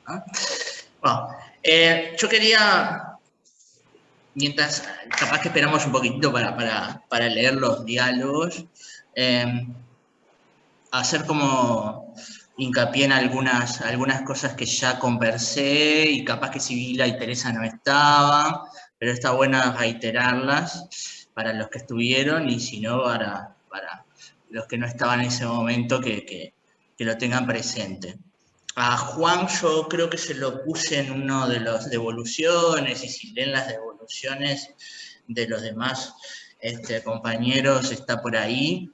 ¿no? Bueno, yo quería, mientras capaz que esperamos un poquitito para leer los diálogos, hacer como hincapié en algunas cosas que ya conversé y capaz que Sibila y Teresa no estaban, pero está bueno reiterarlas para los que estuvieron y si no para los que no estaban en ese momento que lo tengan presente. A Juan yo creo que se lo puse en uno de los devoluciones y si leen las devoluciones de los demás compañeros está por ahí.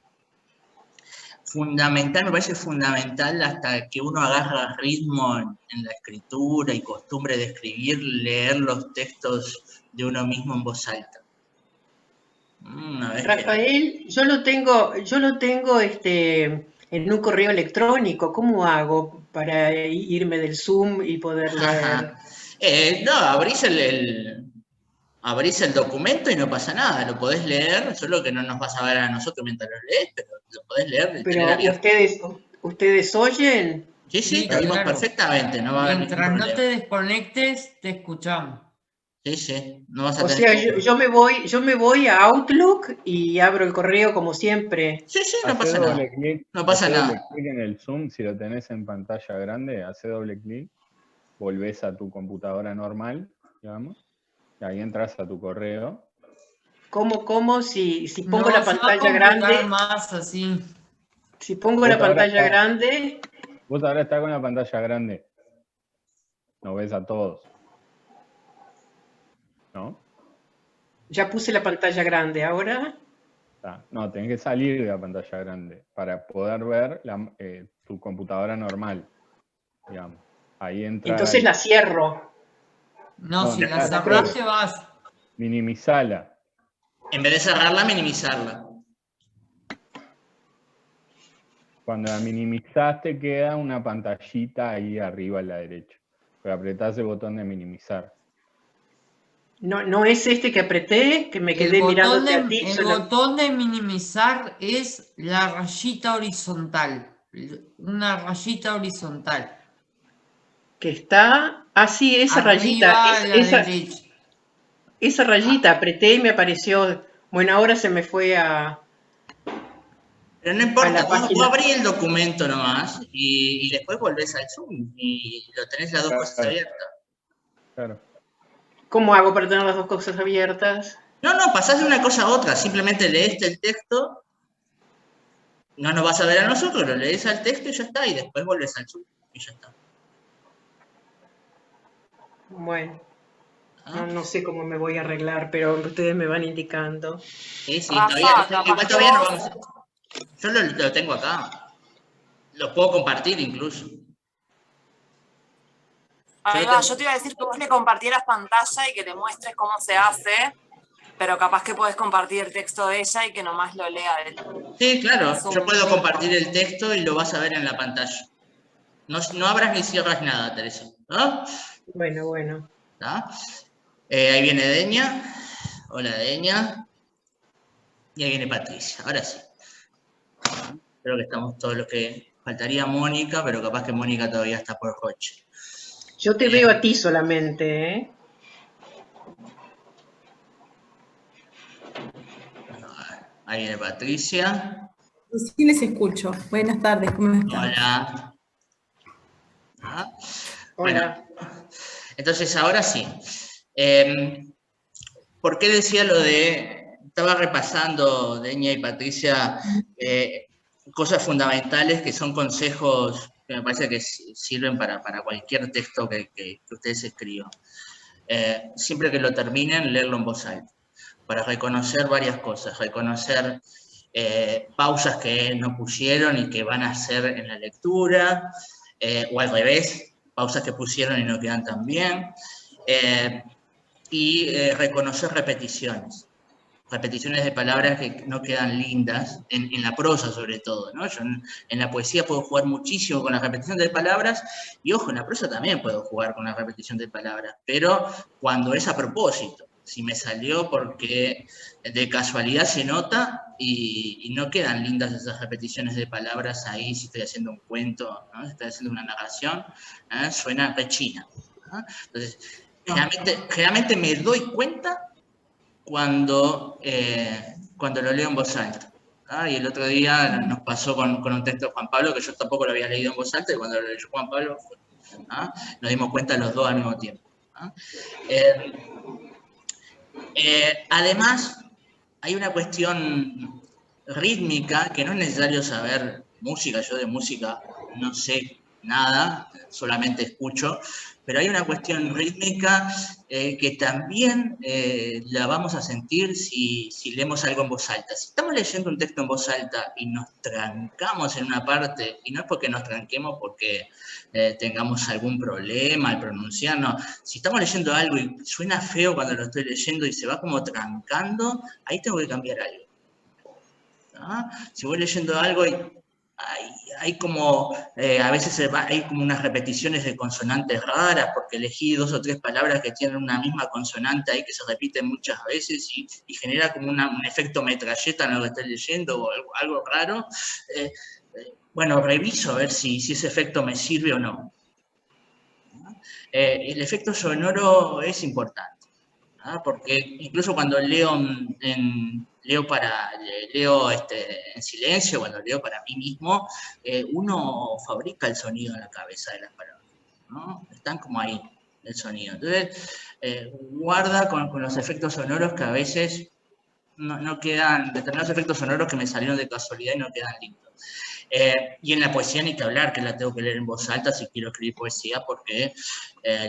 Fundamental, me parece fundamental hasta que uno agarra ritmo en la escritura y costumbre de escribir, leer los textos de uno mismo en voz alta. Rafael, yo lo tengo en un correo electrónico. ¿Cómo hago para irme del Zoom y poder leer? No, abrís el documento y no pasa nada, lo podés leer, solo que no nos vas a ver a nosotros mientras lo lees, pero lo podés leer y tener Pero abierto. ustedes oyen. Sí, sí, Sí, te oímos claro. perfectamente, no va a haber ningún Mientras no problema. te desconectes, te escuchamos. Sí, sí, no vas a O tener sea, ningún yo me voy a Outlook y abro el correo como siempre. Sí, sí, no Hace pasa nada. doble clic, No pasa hace nada. doble clic en el Zoom, si lo tenés en pantalla grande, hace doble clic, volvés a tu computadora normal, digamos, y ahí entras a tu correo. ¿Cómo si pongo No la se va a pantalla computar grande? más así. Si pongo la pantalla grande, Vos ahora estás con la pantalla grande. No ves a todos. ¿No? ya puse la pantalla grande. Ahora, No, tenés que salir de la pantalla grande para poder ver tu computadora normal, digamos. Ahí entrar. entonces la cierro. No, si la la cerrás cierres. te vas. Minimizala. En vez de cerrarla, minimizarla. Cuando la minimizaste queda una pantallita ahí arriba a la derecha. Pero apretás el botón de minimizar. No es este que apreté, que me quedé mirándote a ti. El botón de minimizar es la rayita horizontal. Una rayita horizontal. Que está así, esa rayita. Arriba a la derecha. Esa rayita apreté y me apareció. Bueno, ahora se me fue a. Pero no importa, vos abrís el documento nomás y después volvés al Zoom y lo tenés las dos cosas abiertas. Claro. ¿Cómo hago para tener las dos cosas abiertas? No, pasás de una cosa a otra, simplemente lees el texto, no nos vas a ver a nosotros, lo lees al texto y ya está, y después volvés al Zoom y ya está. Bueno, no sé cómo me voy a arreglar, pero ustedes me van indicando. Sí, igual todavía no vamos a... Yo lo tengo acá, lo puedo compartir incluso. Yo te iba a decir que vos le compartieras pantalla y que te muestres cómo se hace, pero capaz que podés compartir el texto de ella y que nomás lo lea él. Sí, claro, yo puedo compartir el texto y lo vas a ver en la pantalla. No abras ni cierras nada, Teresa. ¿No? Bueno. Ahí viene Deña. Hola, Deña. Y ahí viene Patricia. Ahora sí. Creo que estamos todos los que... Faltaría Mónica, pero capaz que Mónica todavía está por coche. Yo te veo a ti solamente, ¿eh? Ahí viene Patricia. Sí les escucho. Buenas tardes, ¿cómo están? Hola. Bueno, entonces ahora sí. ¿Por qué decía lo de... Estaba repasando, Deña y Patricia, cosas fundamentales que son consejos que me parece que sirven para cualquier texto que ustedes escriban. Siempre que lo terminen, leerlo en voz alta, para reconocer varias cosas, reconocer pausas que no pusieron y que van a hacer en la lectura, o al revés, pausas que pusieron y no quedan tan bien, y reconocer repeticiones de palabras que no quedan lindas, en la prosa sobre todo, ¿no? Yo en la poesía puedo jugar muchísimo con la repetición de palabras, y ojo, en la prosa también puedo jugar con la repetición de palabras, pero cuando es a propósito. si me salió porque de casualidad se nota y no quedan lindas esas repeticiones de palabras ahí si estoy haciendo un cuento, ¿no? Si estoy haciendo una narración, suena rechina, ¿no? Entonces, generalmente me doy cuenta cuando lo leo en voz alta. Y el otro día nos pasó con un texto de Juan Pablo, que yo tampoco lo había leído en voz alta, y cuando lo leyó Juan Pablo, nos dimos cuenta los dos al mismo tiempo. Además, hay una cuestión rítmica que no es necesario saber música. Yo de música no sé nada, solamente escucho, pero hay una cuestión rítmica que también la vamos a sentir si leemos algo en voz alta. Si estamos leyendo un texto en voz alta y nos trancamos en una parte, y no es porque nos tranquemos porque tengamos algún problema al pronunciar, no. Si estamos leyendo algo y suena feo cuando lo estoy leyendo y se va como trancando, ahí tengo que cambiar algo. Si voy leyendo algo y hay como, a veces hay como unas repeticiones de consonantes raras, porque elegí 2 o 3 palabras que tienen una misma consonante ahí que se repiten muchas veces y genera como un efecto metralleta en lo que estoy leyendo o algo raro. Bueno, reviso a ver si ese efecto me sirve o no. El efecto sonoro es importante, porque incluso cuando leo en silencio, cuando leo para mí mismo, uno fabrica el sonido en la cabeza de las palabras, ¿no? Están como ahí, el sonido. Entonces, guarda con los efectos sonoros que a veces no quedan, determinados efectos sonoros que me salieron de casualidad y no quedan lindos. Y en la poesía ni que hablar, que la tengo que leer en voz alta si quiero escribir poesía, porque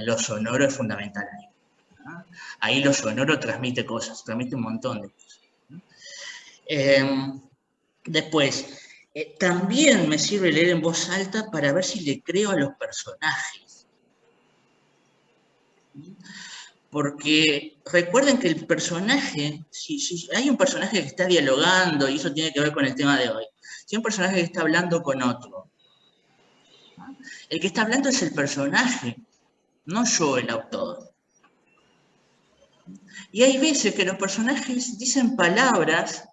lo sonoro es fundamental ahí. Ahí lo sonoro transmite cosas, transmite un montón de cosas. Después, también me sirve leer en voz alta para ver si le creo a los personajes. Porque recuerden que el personaje, si hay un personaje que está dialogando, y eso tiene que ver con el tema de hoy, si hay un personaje que está hablando con otro, el que está hablando es el personaje, no yo, el autor. Y hay veces que los personajes dicen palabras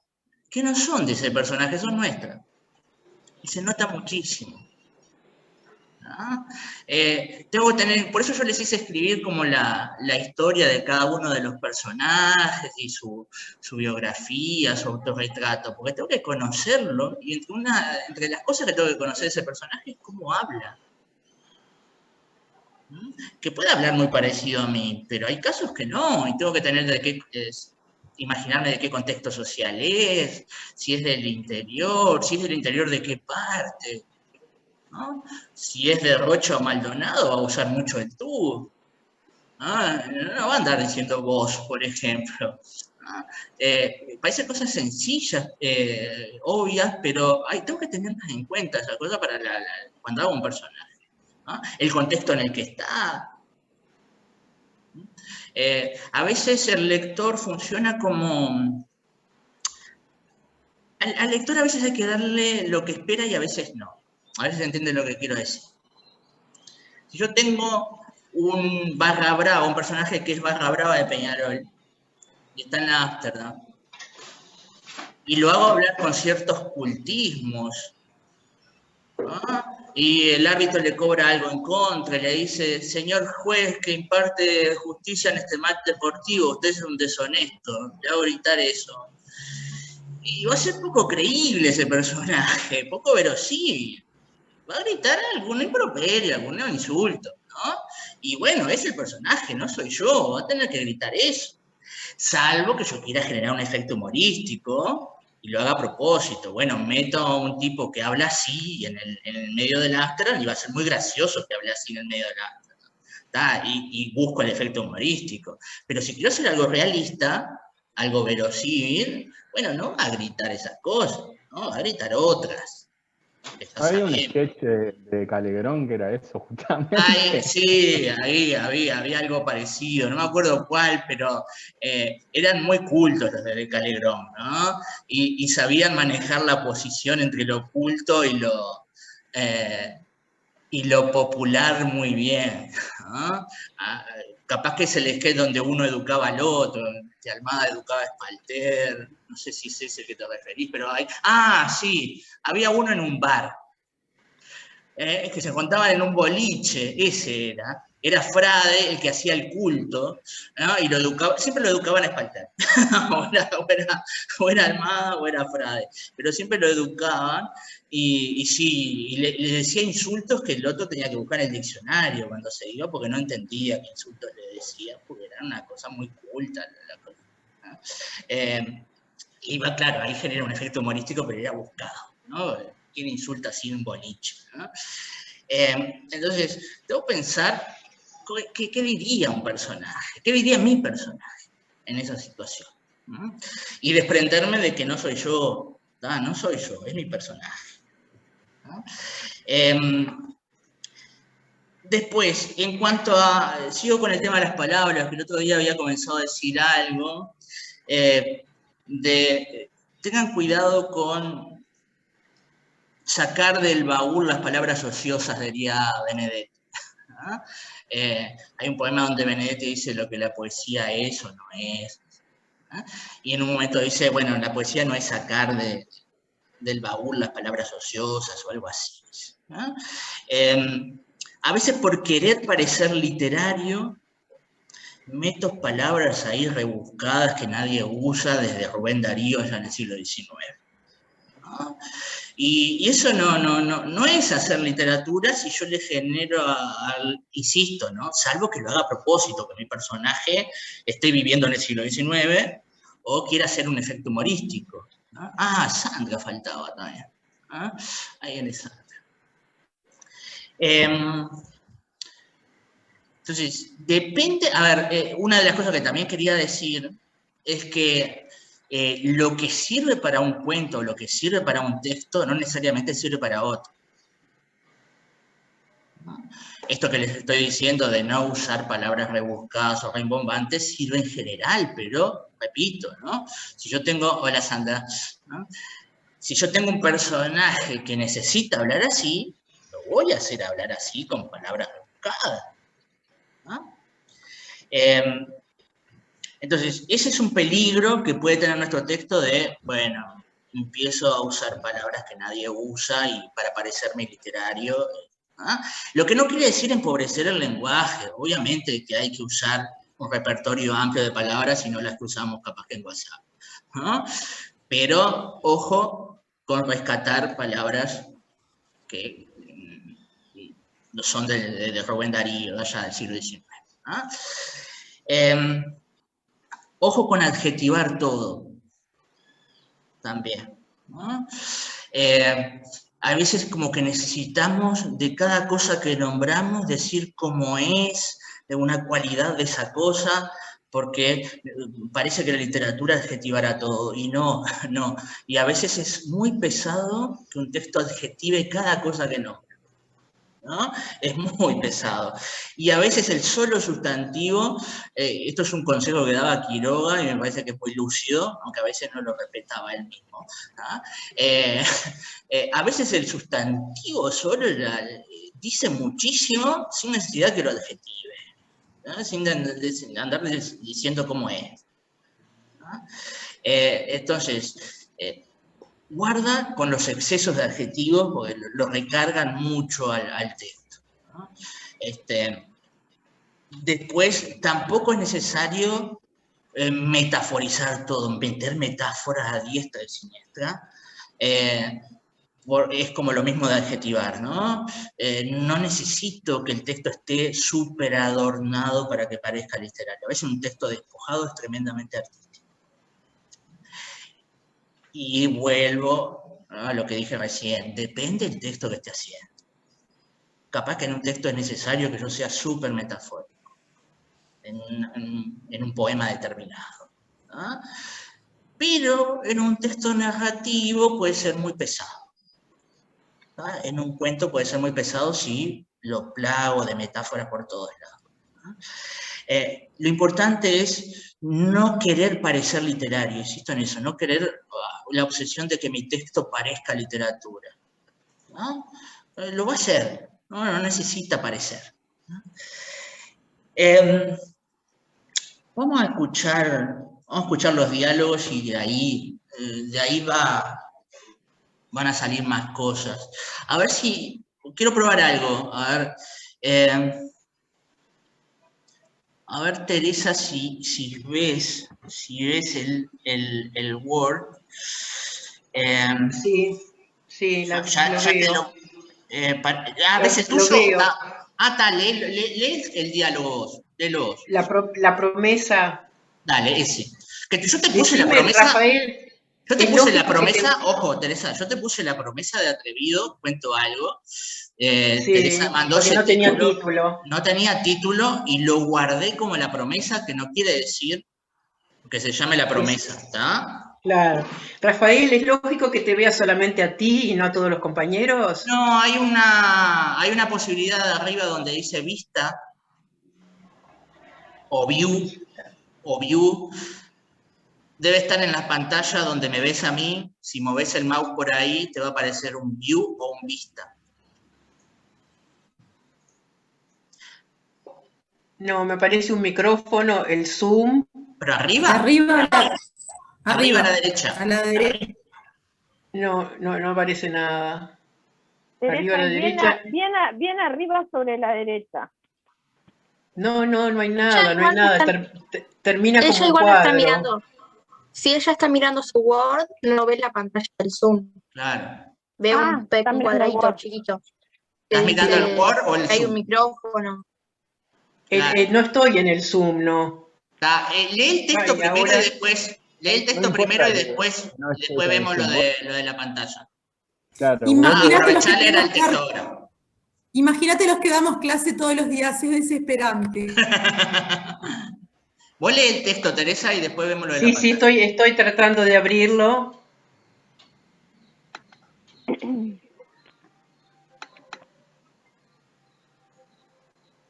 que no son de ese personaje, son nuestras. Y se nota muchísimo. Tengo que tener, por eso yo les hice escribir como la historia de cada uno de los personajes y su biografía, su autorretrato, porque tengo que conocerlo, y entre las cosas que tengo que conocer de ese personaje es cómo habla. Que puede hablar muy parecido a mí, pero hay casos que no, y tengo que tener imaginarme de qué contexto social es, si es del interior, de qué parte, ¿no? Si es de Rocha o Maldonado, va a usar mucho el tú. No va a andar diciendo vos, por ejemplo. Parecen cosas sencillas, obvias, pero tengo que tenerlas en cuenta, esa cosa para cuando hago un personaje. El contexto en el que está. A veces el lector funciona como... Al lector a veces hay que darle lo que espera y a veces no. A veces entiende lo que quiero decir. Si yo tengo un barra brava, un personaje que es barra brava de Peñarol, y está en Ámsterdam, y lo hago hablar con ciertos cultismos, y el árbitro le cobra algo en contra, y le dice, señor juez que imparte justicia en este match deportivo, usted es un deshonesto, le hago gritar eso. Y va a ser poco creíble ese personaje, poco verosímil. Va a gritar algún improperio, algún insulto, ¿no? Y bueno, es el personaje, no soy yo, va a tener que gritar eso. Salvo que yo quiera generar un efecto humorístico y lo haga a propósito. Bueno, meto a un tipo que habla así en el medio del Ámsterdam y va a ser muy gracioso que hable así en el medio del Ámsterdam. Y busco el efecto humorístico. Pero si quiero hacer algo realista, algo verosímil, bueno, no va a gritar esas cosas, ¿no? Va a gritar otras. Había un sketch de Calegrón que era eso, justamente. Sí, ahí había algo parecido, no me acuerdo cuál, pero eran muy cultos los de Calegrón, ¿no? Y sabían manejar la posición entre lo culto y y lo popular muy bien, ¿no? Capaz que es el sketch donde uno educaba al otro, que Almada educaba a Espalter, no sé si es ese que te referís, pero hay... Sí, había uno en un bar, que se juntaban en un boliche, ese era Frade el que hacía el culto, ¿no? Y lo educaba, siempre lo educaban a Espalter, o era Almada o era Frade, pero siempre lo educaban, y sí, y le decía insultos que el otro tenía que buscar en el diccionario cuando se iba, porque no entendía qué insultos le decía, porque era una cosa muy culta la cosa, ¿no? Iba, claro, ahí genera un efecto humorístico, pero era buscado, ¿no? ¿Quién insulta así en un boliche, ¿no? Entonces, debo pensar, ¿qué diría un personaje? ¿Qué diría mi personaje en esa situación? ¿No? Y desprenderme de que no soy yo, no soy yo, es mi personaje, ¿no? Después, en cuanto a, sigo con el tema de las palabras, que el otro día había comenzado a decir algo, tengan cuidado con sacar del baúl las palabras ociosas, diría Benedetti, ¿no? Hay un poema donde Benedetti dice lo que la poesía es o no es, ¿no? Y en un momento dice, bueno, la poesía no es sacar del baúl las palabras ociosas o algo así, ¿no? A veces por querer parecer literario, meto palabras ahí rebuscadas que nadie usa desde Rubén Darío ya en el siglo XIX, ¿no? Y eso no es hacer literatura si yo le genero, insisto, ¿no? Salvo que lo haga a propósito, que mi personaje esté viviendo en el siglo XIX o quiera hacer un efecto humorístico, ¿no? Sandra faltaba también, ¿no? Ahí viene Sandra. Entonces, depende, una de las cosas que también quería decir es que lo que sirve para un cuento, lo que sirve para un texto, no necesariamente sirve para otro, ¿no? Esto que les estoy diciendo de no usar palabras rebuscadas o rimbombantes sirve en general, pero, repito, ¿no? Si yo tengo, hola Sandra, ¿no? Si yo tengo un personaje que necesita hablar así, lo voy a hacer hablar así con palabras rebuscadas, ¿no? Entonces, ese es un peligro que puede tener nuestro texto de, bueno, empiezo a usar palabras que nadie usa y para parecerme literario, ¿no? Lo que no quiere decir empobrecer el lenguaje, obviamente que hay que usar un repertorio amplio de palabras y no las que usamos capaz que en WhatsApp, ¿no? Pero, ojo con rescatar palabras que no son de Rubén Darío, allá del siglo XIX, ¿no? Ojo con adjetivar todo, también, ¿no? A veces como que necesitamos de cada cosa que nombramos decir cómo es, de una cualidad de esa cosa, porque parece que la literatura adjetivará todo, y no. Y a veces es muy pesado que un texto adjetive cada cosa que nombra, ¿no? Es muy pesado. Y a veces el solo sustantivo, esto es un consejo que daba Quiroga y me parece que es muy lúcido, aunque a veces no lo respetaba él mismo, ¿no? A veces el sustantivo solo dice muchísimo sin necesidad que lo adjetive, ¿no? Sin andar diciendo cómo es, ¿no? Entonces, guarda con los excesos de adjetivos, porque lo recargan mucho al texto, ¿no? Después, tampoco es necesario metaforizar todo, meter metáforas a diestra y siniestra. Es como lo mismo de adjetivar, ¿no? No necesito que el texto esté súper adornado para que parezca literario. A veces un texto despojado es tremendamente artístico. Y vuelvo a lo que dije recién, depende del texto que esté haciendo. Capaz que en un texto es necesario que yo sea súper metafórico, en un poema determinado, ¿no? Pero en un texto narrativo puede ser muy pesado, ¿no? En un cuento puede ser muy pesado si lo plago de metáforas por todos lados, ¿no? Lo importante es no querer parecer literario, insisto en eso, no querer la obsesión de que mi texto parezca literatura, ¿no? Lo va a hacer, No necesita aparecer. Vamos a escuchar los diálogos y de ahí van a salir más cosas. A ver si, quiero probar algo. A ver, Teresa, si ves el Word. Sí, lo ya te veo. a veces Lo tuyo. veo. Lee el diálogo. Léelos. La promesa. Dale, ese. Que yo te puse la Decime, promesa. Rafael, Yo te es puse la lógico que promesa, ojo, Teresa, yo te puse la promesa de atrevido, cuento algo. Sí, Teresa mandó porque ese no tenía título, título. no tenía título y lo guardé como la promesa, que no quiere decir que se llame la promesa, ¿está? Claro. Rafael, ¿es lógico que te vea solamente a ti y no a todos los compañeros? No, hay una posibilidad arriba donde dice vista o view. Debe estar en la pantalla donde me ves a mí. Si moves el mouse por ahí, te va a aparecer un view o un vista. No, me parece un micrófono, el Zoom. ¿Pero arriba? Arriba Arriba a la derecha. A la derecha. No aparece nada. Teresa, Arriba a la derecha. bien arriba sobre la derecha. No hay nada, no hay nada. Termina como Ella un igual está cuadro. mirando. Si ella está mirando su Word, no ve la pantalla del Zoom. Claro. Ve está un mirando el cuadradito Word. chiquito. ¿Estás mirando el Word o el Hay Zoom? un micrófono. Claro. No estoy en el Zoom, no. Lee el texto primero ahora- y después. Lee el texto No importa primero y que después no estés vemos en lo Zoom. de la pantalla. Claro, Imagínate Aprovechá los que leer el tenemos texto ahora. Imagínate los que damos clase todos los días, es desesperante. Vos lee el texto, Teresa, y después vemos lo de la Sí, pantalla. estoy tratando de abrirlo.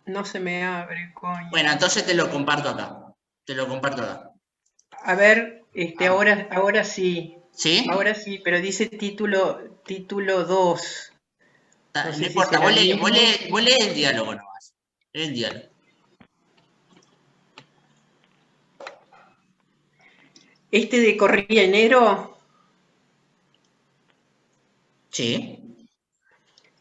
No se me abre, coño. Bueno, entonces te lo comparto acá. A ver, ahora sí. ¿Sí? Ahora sí, pero dice título 2. No No sé si importa, será vos el mismo. lee el diálogo nomás. Lee el diálogo. ¿Este de corría enero? Sí.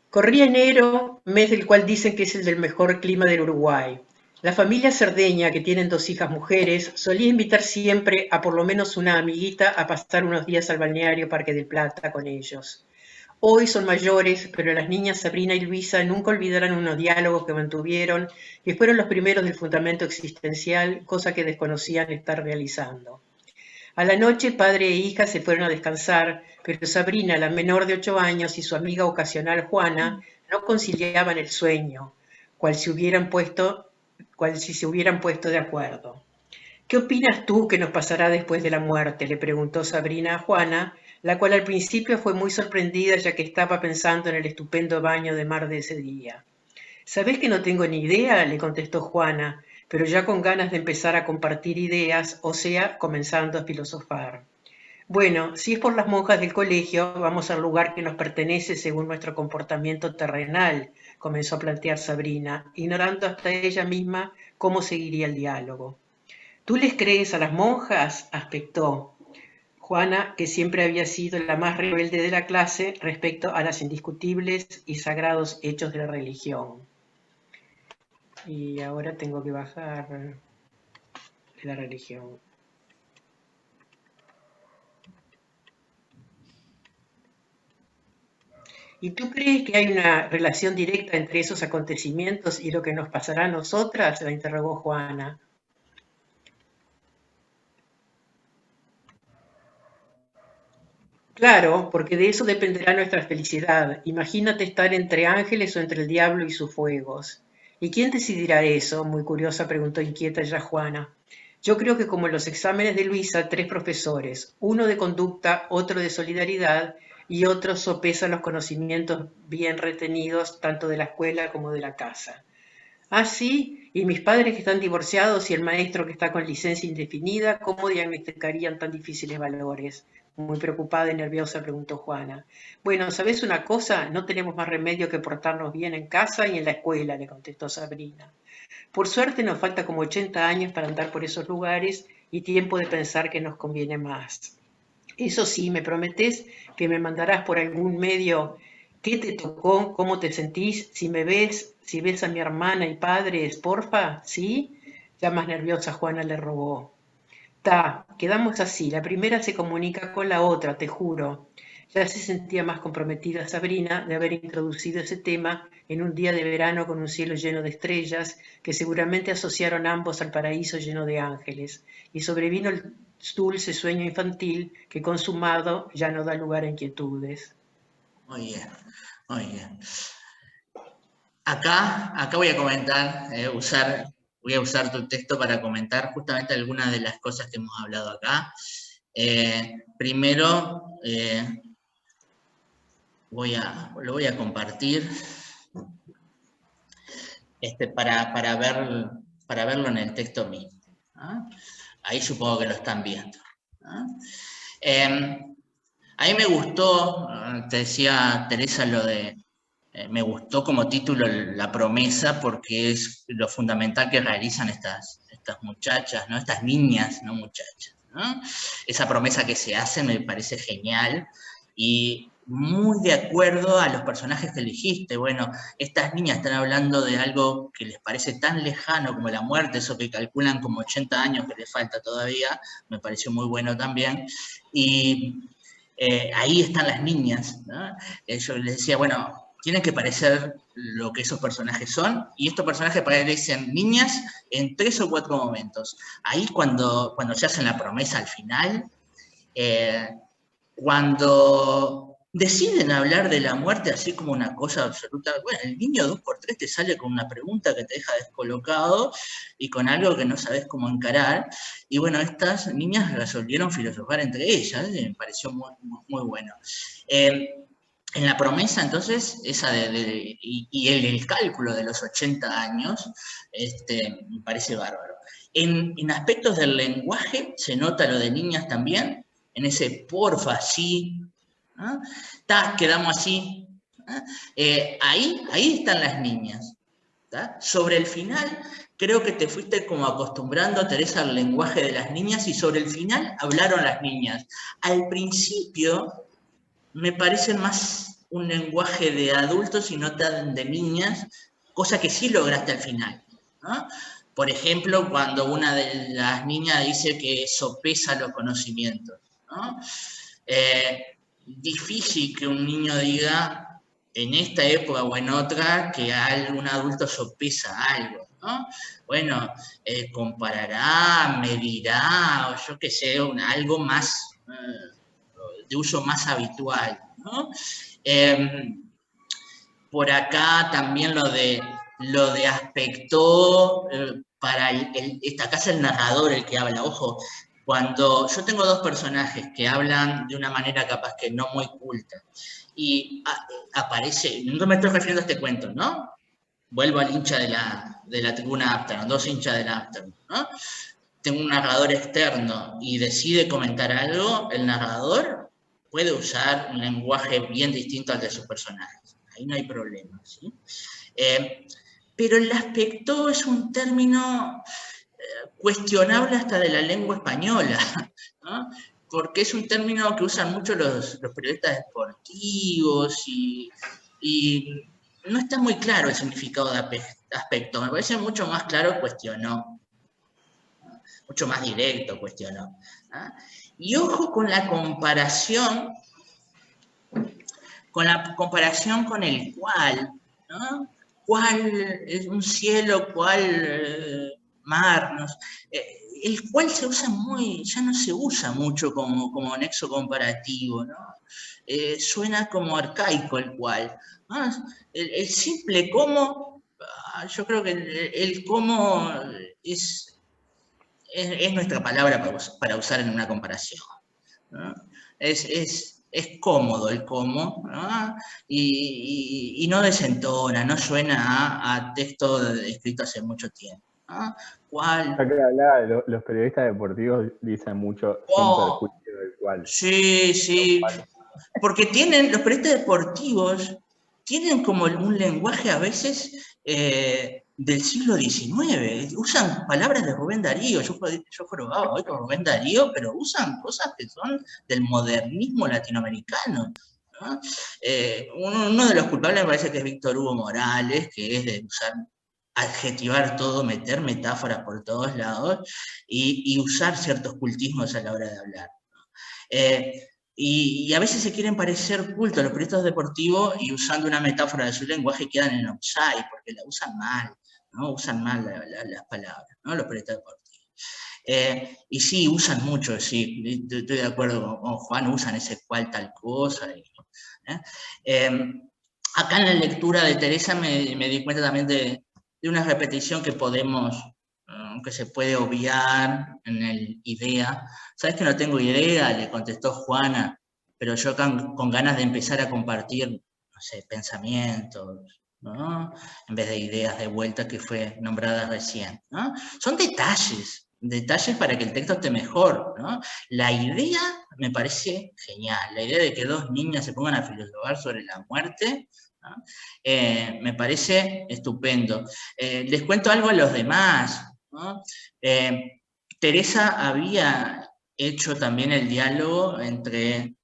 Corría enero, mes del cual dicen que es el del mejor clima del Uruguay. La familia Cerdeña, que tienen 2 hijas mujeres, solía invitar siempre a por lo menos una amiguita a pasar unos días al balneario Parque del Plata con ellos. Hoy son mayores, pero las niñas Sabrina y Luisa nunca olvidarán unos diálogos que mantuvieron, que fueron los primeros del fundamento existencial, cosa que desconocían estar realizando. A la noche, padre e hija se fueron a descansar, pero Sabrina, la menor de 8 años, y su amiga ocasional Juana no conciliaban el sueño, cual si se hubieran puesto de acuerdo. ¿Qué opinas tú que nos pasará después de la muerte?, le preguntó Sabrina a Juana, la cual al principio fue muy sorprendida ya que estaba pensando en el estupendo baño de mar de ese día. ¿Sabés que no tengo ni idea?, le contestó Juana, pero ya con ganas de empezar a compartir ideas, o sea, comenzando a filosofar. Bueno, si es por las monjas del colegio, vamos al lugar que nos pertenece según nuestro comportamiento terrenal, comenzó a plantear Sabrina, ignorando hasta ella misma cómo seguiría el diálogo. ¿Tú les crees a las monjas?, aspectó Juana, que siempre había sido la más rebelde de la clase respecto a los indiscutibles y sagrados hechos de la religión. Y ahora tengo que bajar de la religión. ¿Y tú crees que hay una relación directa entre esos acontecimientos y lo que nos pasará a nosotras?, la interrogó Juana. Claro, porque de eso dependerá nuestra felicidad. Imagínate estar entre ángeles o entre el diablo y sus fuegos. ¿Y quién decidirá eso?, muy curiosa preguntó inquieta ya Juana. Yo creo que como en los exámenes de Luisa, 3 profesores, uno de conducta, otro de solidaridad y otro sopesa los conocimientos bien retenidos tanto de la escuela como de la casa. Ah, sí, y mis padres que están divorciados y el maestro que está con licencia indefinida, ¿cómo diagnosticarían tan difíciles valores?, Muy preocupada y nerviosa preguntó Juana. Bueno, ¿sabés una cosa? No tenemos más remedio que portarnos bien en casa y en la escuela, le contestó Sabrina. Por suerte nos falta como 80 años para andar por esos lugares y tiempo de pensar que nos conviene más. Eso sí, ¿me prometés que me mandarás por algún medio qué te tocó, cómo te sentís, si ves a mi hermana y padres, porfa? ¿Sí? Ya más nerviosa Juana le rogó. Quedamos así. La primera se comunica con la otra, te juro. Ya se sentía más comprometida Sabrina de haber introducido ese tema en un día de verano con un cielo lleno de estrellas que seguramente asociaron ambos al paraíso lleno de ángeles. Y sobrevino el dulce sueño infantil que consumado ya no da lugar a inquietudes. Muy bien, muy bien. Acá voy a comentar, voy a usar tu texto para comentar justamente algunas de las cosas que hemos hablado acá. Primero, lo voy a compartir para verlo en el texto mismo. Ahí supongo que lo están viendo. A mí me gustó, te decía Teresa, me gustó como título La promesa, porque es lo fundamental que realizan estas muchachas, ¿no? Estas niñas, no muchachas, ¿no? Esa promesa que se hace me parece genial y muy de acuerdo a los personajes que elegiste. Bueno, estas niñas están hablando de algo que les parece tan lejano como la muerte, eso que calculan como 80 años que les falta todavía, me pareció muy bueno también. Y ahí están las niñas, ¿no? Yo les decía, bueno, tienen que parecer lo que esos personajes son, y estos personajes parecen niñas en 3 o 4 momentos. Ahí cuando se hacen la promesa al final, cuando deciden hablar de la muerte así como una cosa absoluta, bueno, el niño 2x3 te sale con una pregunta que te deja descolocado y con algo que no sabes cómo encarar, y bueno, estas niñas resolvieron filosofar entre ellas, me pareció muy, muy bueno. En la promesa, entonces, esa y el cálculo de los 80 años, me parece bárbaro. En aspectos del lenguaje, se nota lo de niñas también, en ese porfa, sí, ¿no? Quedamos así. Ahí están las niñas. ¿tá? Sobre el final, creo que te fuiste como acostumbrando, Teresa, al lenguaje de las niñas, y sobre el final hablaron las niñas. Al principio me parecen más un lenguaje de adultos y no tan de niñas, cosa que sí lograste al final, ¿no? Por ejemplo, cuando una de las niñas dice que sopesa los conocimientos, ¿no? Difícil que un niño diga en esta época o en otra que algún adulto sopesa algo, ¿no? Bueno, comparará, medirá, o yo qué sé, algo más de uso más habitual, ¿no? Por acá también lo de aspecto, para acá es el narrador el que habla, ojo, cuando yo tengo 2 personajes que hablan de una manera capaz que no muy culta, y aparece, no me estoy refiriendo a este cuento, ¿no? Vuelvo al hincha de la tribuna Afternoon, 2 hinchas de la Afternoon, ¿no? Tengo un narrador externo y decide comentar algo, el narrador puede usar un lenguaje bien distinto al de sus personajes. Ahí no hay problema, ¿sí? Pero el aspecto es un término cuestionable hasta de la lengua española, ¿no? Porque es un término que usan mucho los periodistas deportivos y no está muy claro el significado de aspecto. Me parece mucho más claro cuestionó, mucho más directo cuestionó. ¿Ah? Y ojo con la comparación con el cual, ¿no? ¿Cuál es un cielo, cuál mar? ¿No? El cual se usa ya no se usa mucho como nexo comparativo, ¿no? Suena como arcaico el cual. ¿No? El simple cómo, yo creo que el cómo es nuestra palabra para usar en una comparación, ¿no? Es cómodo el cómo, ¿no? Y no desentona, no suena a texto escrito hace mucho tiempo, ¿no? ¿Cuál? Ya que hablaba, los periodistas deportivos dicen mucho sin perjuicio del cual. Sí, sí. Porque los periodistas deportivos tienen como un lenguaje a veces del siglo XIX. Usan palabras de Rubén Darío. Yo jorobaba hoy con Rubén Darío, pero usan cosas que son del modernismo latinoamericano, ¿no? Uno de los culpables me parece que es Víctor Hugo Morales, que es de usar, adjetivar todo, meter metáforas por todos lados y usar ciertos cultismos a la hora de hablar. Y a veces se quieren parecer cultos a los periodistas deportivos y usando una metáfora de su lenguaje quedan en offside porque la usan mal, ¿no? Usan mal las palabras, ¿no? Los periodistas deportivos. Y sí, usan mucho, sí, estoy de acuerdo con Juan, usan ese cual tal cosa. Acá en la lectura de Teresa me di cuenta también de una repetición que que se puede obviar en el idea. ¿Sabes que no tengo idea? Le contestó Juana, pero yo con ganas de empezar a compartir, no sé, pensamientos, ¿no? En vez de ideas de vuelta que fue nombrada recién, ¿no? Son detalles para que el texto esté mejor, ¿no? La idea me parece genial, la idea de que dos niñas se pongan a filosofar sobre la muerte, ¿no? Me parece estupendo. Les cuento algo a los demás, ¿no? Teresa había hecho también el diálogo entre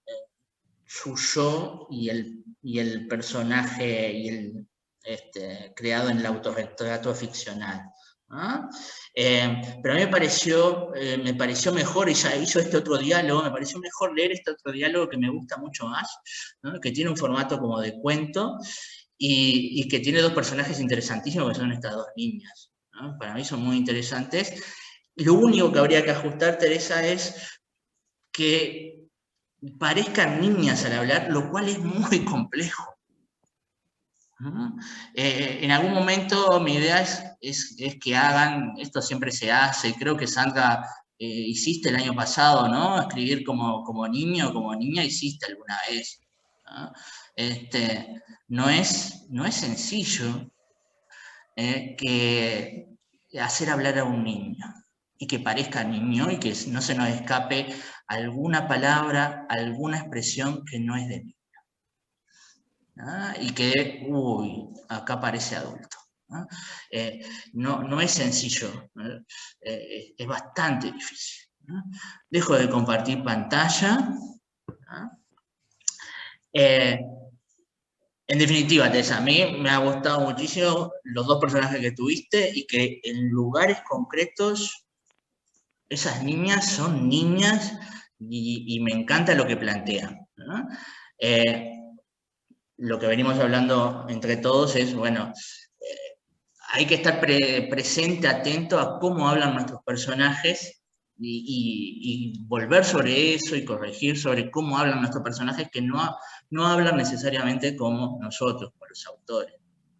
su yo y el personaje creado en el autorretrato ficcional, ¿no? Pero a mí me pareció mejor, ella hizo este otro diálogo, me pareció mejor leer este otro diálogo que me gusta mucho más, ¿no? Que tiene un formato como de cuento y que tiene dos personajes interesantísimos que son estas dos niñas, ¿no? Para mí son muy interesantes. Lo único que habría que ajustar, Teresa, es que parezcan niñas al hablar, lo cual es muy complejo. En algún momento mi idea es que hagan, esto siempre se hace, creo que Sandra hiciste el año pasado, ¿no? Escribir como niño o como niña hiciste alguna vez, ¿no? No es sencillo que hacer hablar a un niño y que parezca niño y que no se nos escape alguna palabra, alguna expresión que no es de niño. Y que, acá parece adulto. No es sencillo, es bastante difícil. Dejo de compartir pantalla. En definitiva, Teresa, a mí me ha gustado muchísimo los dos personajes que tuviste y que en lugares concretos esas niñas son niñas y me encanta lo que plantean, ¿no? Lo que venimos hablando entre todos es, bueno, hay que estar presente, atento a cómo hablan nuestros personajes y volver sobre eso y corregir sobre cómo hablan nuestros personajes que no hablan necesariamente como nosotros, como los autores,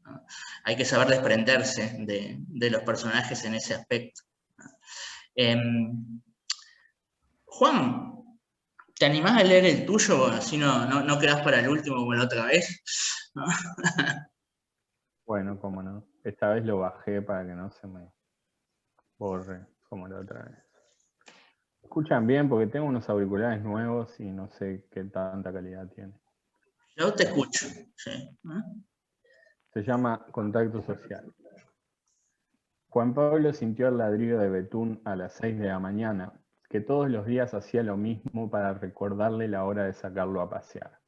¿no? Hay que saber desprenderse de los personajes en ese aspecto. Juan, ¿te animás a leer el tuyo? Así no quedás para el último como la otra vez, ¿no? Bueno, cómo no. Esta vez lo bajé para que no se me borre como la otra vez. Escuchan bien porque tengo unos auriculares nuevos y no sé qué tanta calidad tiene. Yo te escucho, sí. Se llama Contacto Social. Juan Pablo sintió el ladrido de Betún a las 6 de la mañana, que todos los días hacía lo mismo para recordarle la hora de sacarlo a pasear.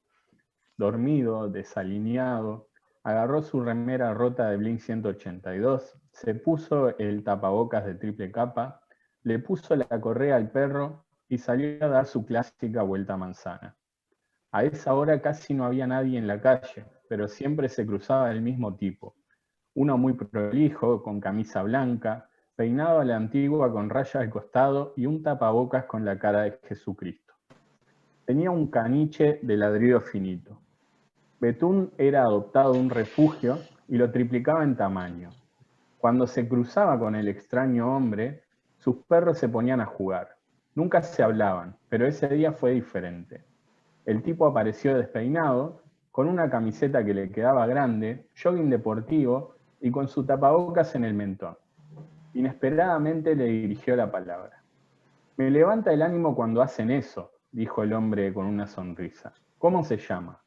Dormido, desalineado, agarró su remera rota de Blink 182, se puso el tapabocas de triple capa, le puso la correa al perro y salió a dar su clásica vuelta a manzana. A esa hora casi no había nadie en la calle, pero siempre se cruzaba el mismo tipo. Uno muy prolijo, con camisa blanca, peinado a la antigua con rayas al costado y un tapabocas con la cara de Jesucristo. Tenía un caniche de ladrillo finito. Betún era adoptado de un refugio y lo triplicaba en tamaño. Cuando se cruzaba con el extraño hombre, sus perros se ponían a jugar. Nunca se hablaban, pero ese día fue diferente. El tipo apareció despeinado, con una camiseta que le quedaba grande, jogging deportivo y con su tapabocas en el mentón. Inesperadamente le dirigió la palabra. Me levanta el ánimo cuando hacen eso, dijo el hombre con una sonrisa. ¿Cómo se llama?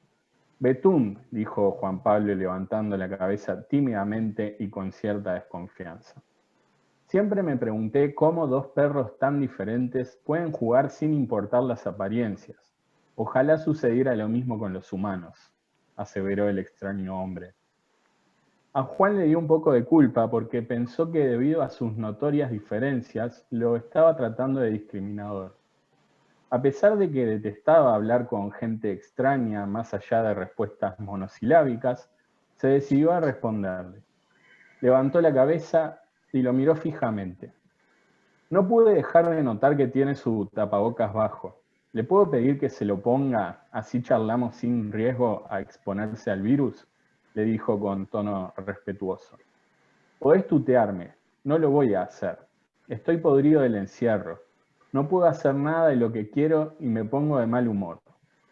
Betún, dijo Juan Pablo levantando la cabeza tímidamente y con cierta desconfianza. Siempre me pregunté cómo dos perros tan diferentes pueden jugar sin importar las apariencias. Ojalá sucediera lo mismo con los humanos, aseveró el extraño hombre. A Juan le dio un poco de culpa porque pensó que debido a sus notorias diferencias lo estaba tratando de discriminador. A pesar de que detestaba hablar con gente extraña más allá de respuestas monosilábicas, se decidió a responderle. Levantó la cabeza y lo miró fijamente. No pude dejar de notar que tiene su tapabocas bajo. ¿Le puedo pedir que se lo ponga, así charlamos sin riesgo a exponerse al virus?, le dijo con tono respetuoso. Podés tutearme, no lo voy a hacer. Estoy podrido del encierro. No puedo hacer nada de lo que quiero y me pongo de mal humor.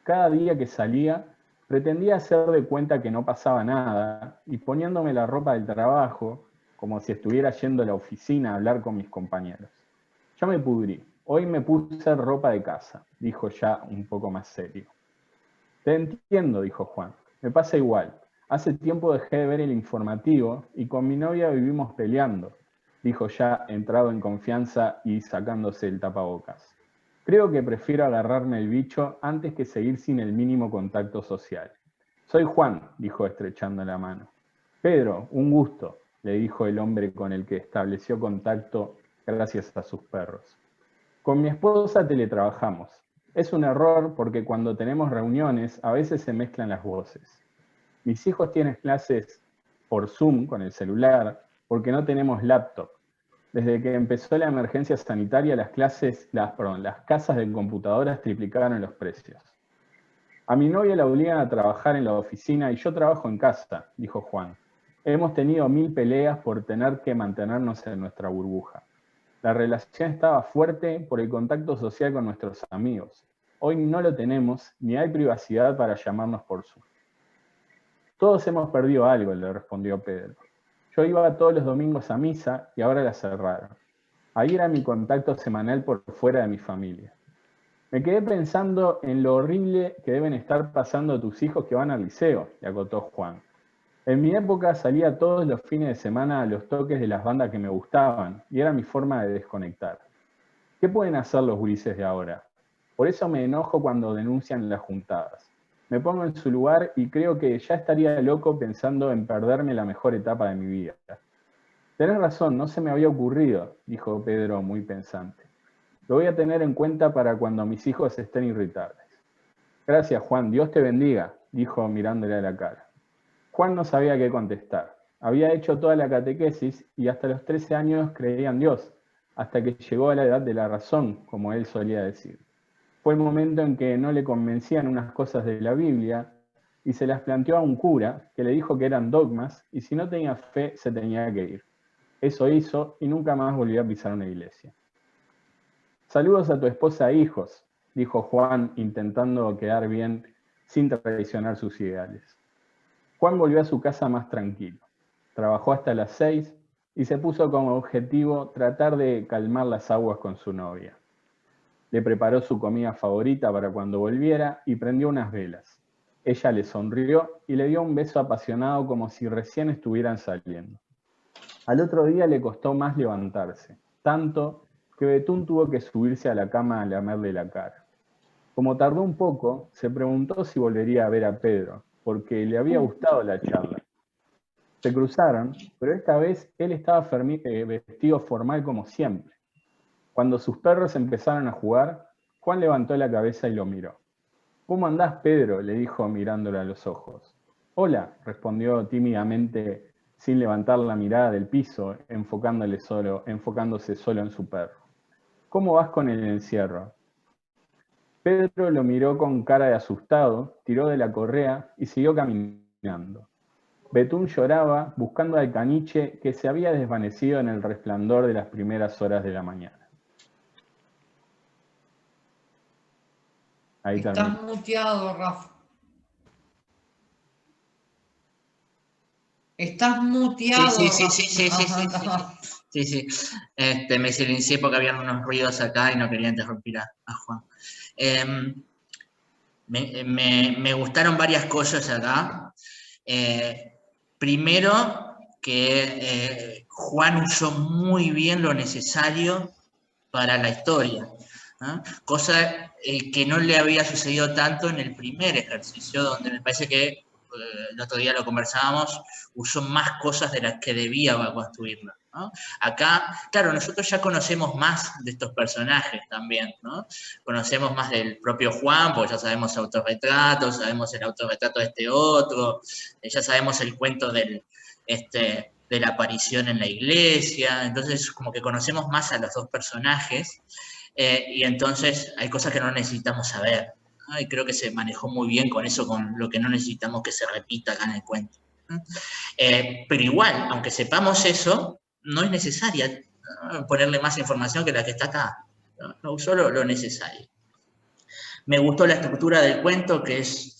Cada día que salía, pretendía hacer de cuenta que no pasaba nada y poniéndome la ropa del trabajo, como si estuviera yendo a la oficina a hablar con mis compañeros. Ya me pudrí. Hoy me puse ropa de casa, dijo ya un poco más serio. Te entiendo, dijo Juan. Me pasa igual. Hace tiempo dejé de ver el informativo y con mi novia vivimos peleando, dijo ya entrado en confianza y sacándose el tapabocas. Creo que prefiero agarrarme el bicho antes que seguir sin el mínimo contacto social. Soy Juan, dijo estrechando la mano. Pedro, un gusto, le dijo el hombre con el que estableció contacto gracias a sus perros. Con mi esposa teletrabajamos. Es un error porque cuando tenemos reuniones a veces se mezclan las voces. Mis hijos tienen clases por Zoom con el celular porque no tenemos laptop. Desde que empezó la emergencia sanitaria, las casas de computadoras triplicaron los precios. A mi novia la obligan a trabajar en la oficina y yo trabajo en casa, dijo Juan. Hemos tenido 1000 peleas por tener que mantenernos en nuestra burbuja. La relación estaba fuerte por el contacto social con nuestros amigos. Hoy no lo tenemos, ni hay privacidad para llamarnos por Zoom. Todos hemos perdido algo, le respondió Pedro. Yo iba todos los domingos a misa y ahora la cerraron. Ahí era mi contacto semanal por fuera de mi familia. Me quedé pensando en lo horrible que deben estar pasando tus hijos que van al liceo, le acotó Juan. En mi época salía todos los fines de semana a los toques de las bandas que me gustaban y era mi forma de desconectar. ¿Qué pueden hacer los gurises de ahora? Por eso me enojo cuando denuncian las juntadas. Me pongo en su lugar y creo que ya estaría loco pensando en perderme la mejor etapa de mi vida. Tenés razón, no se me había ocurrido, dijo Pedro muy pensante. Lo voy a tener en cuenta para cuando mis hijos estén irritables. Gracias, Juan, Dios te bendiga, dijo mirándole a la cara. Juan no sabía qué contestar. Había hecho toda la catequesis y hasta los 13 años creía en Dios, hasta que llegó a la edad de la razón, como él solía decir. Fue el momento en que no le convencían unas cosas de la Biblia y se las planteó a un cura que le dijo que eran dogmas y si no tenía fe se tenía que ir. Eso hizo y nunca más volvió a pisar una iglesia. Saludos a tu esposa e hijos, dijo Juan intentando quedar bien sin traicionar sus ideales. Juan volvió a su casa más tranquilo. Trabajó hasta las 6 y se puso como objetivo tratar de calmar las aguas con su novia. Le preparó su comida favorita para cuando volviera y prendió unas velas. Ella le sonrió y le dio un beso apasionado como si recién estuvieran saliendo. Al otro día le costó más levantarse, tanto que Betún tuvo que subirse a la cama a lamerle la cara. Como tardó un poco, se preguntó si volvería a ver a Pedro, porque le había gustado la charla. Se cruzaron, pero esta vez él estaba vestido formal como siempre. Cuando sus perros empezaron a jugar, Juan levantó la cabeza y lo miró. ¿Cómo andás, Pedro?, le dijo mirándole a los ojos. Hola, respondió tímidamente sin levantar la mirada del piso, enfocándose solo en su perro. ¿Cómo vas con el encierro? Pedro lo miró con cara de asustado, tiró de la correa y siguió caminando. Betún lloraba buscando al caniche que se había desvanecido en el resplandor de las primeras horas de la mañana. Ahí termina. Estás muteado, Rafa. Estás muteado. Sí. Rafa. Sí, sí. Me silencié porque habían unos ruidos acá y no quería interrumpir a Juan. Me gustaron varias cosas acá. Primero, que Juan usó muy bien lo necesario para la historia, ¿no? Cosa que no le había sucedido tanto en el primer ejercicio, donde me parece que el otro día lo conversábamos, usó más cosas de las que debía para construirlo, ¿no? Acá, claro, nosotros ya conocemos más de estos personajes también, ¿no? Conocemos más del propio Juan, porque ya sabemos autorretratos, sabemos el autorretrato de este otro, ya sabemos el cuento de la aparición en la iglesia, entonces como que conocemos más a los dos personajes, y entonces hay cosas que no necesitamos saber, ¿no? Y creo que se manejó muy bien con eso, con lo que no necesitamos que se repita acá en el cuento, ¿no? Pero igual, aunque sepamos eso, no es necesaria, ¿no?, ponerle más información que la que está acá, ¿no? No, solo lo necesario. Me gustó la estructura del cuento, que es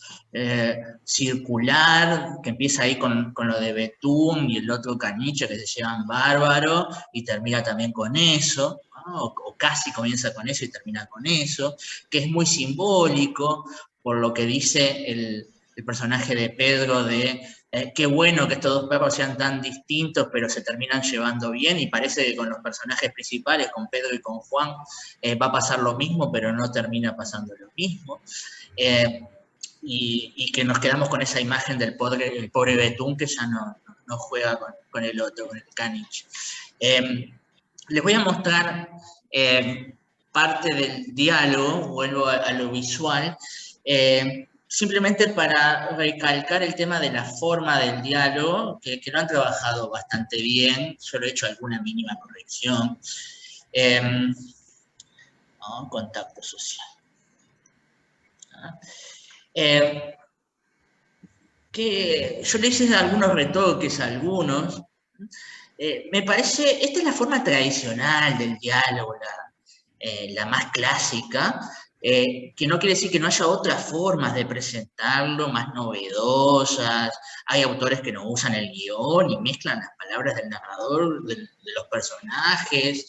circular, que empieza ahí con lo de Betún y el otro caniche que se llevan bárbaro, y termina también con eso, ¿no? O casi comienza con eso y termina con eso, que es muy simbólico por lo que dice el personaje de Pedro de qué bueno que estos dos perros sean tan distintos, pero se terminan llevando bien, y parece que con los personajes principales, con Pedro y con Juan, va a pasar lo mismo, pero no termina pasando lo mismo. Y que nos quedamos con esa imagen del pobre Betún, que ya no juega con el otro, con el caniche. Les voy a mostrar parte del diálogo, vuelvo a lo visual, simplemente para recalcar el tema de la forma del diálogo, que lo han trabajado bastante bien, solo he hecho alguna mínima corrección. ¿No? Contacto social. Que yo le hice algunos retoques a algunos. Me parece, esta es la forma tradicional del diálogo, la más clásica, que no quiere decir que no haya otras formas de presentarlo, más novedosas. Hay autores que no usan el guión y mezclan las palabras del narrador, de los personajes,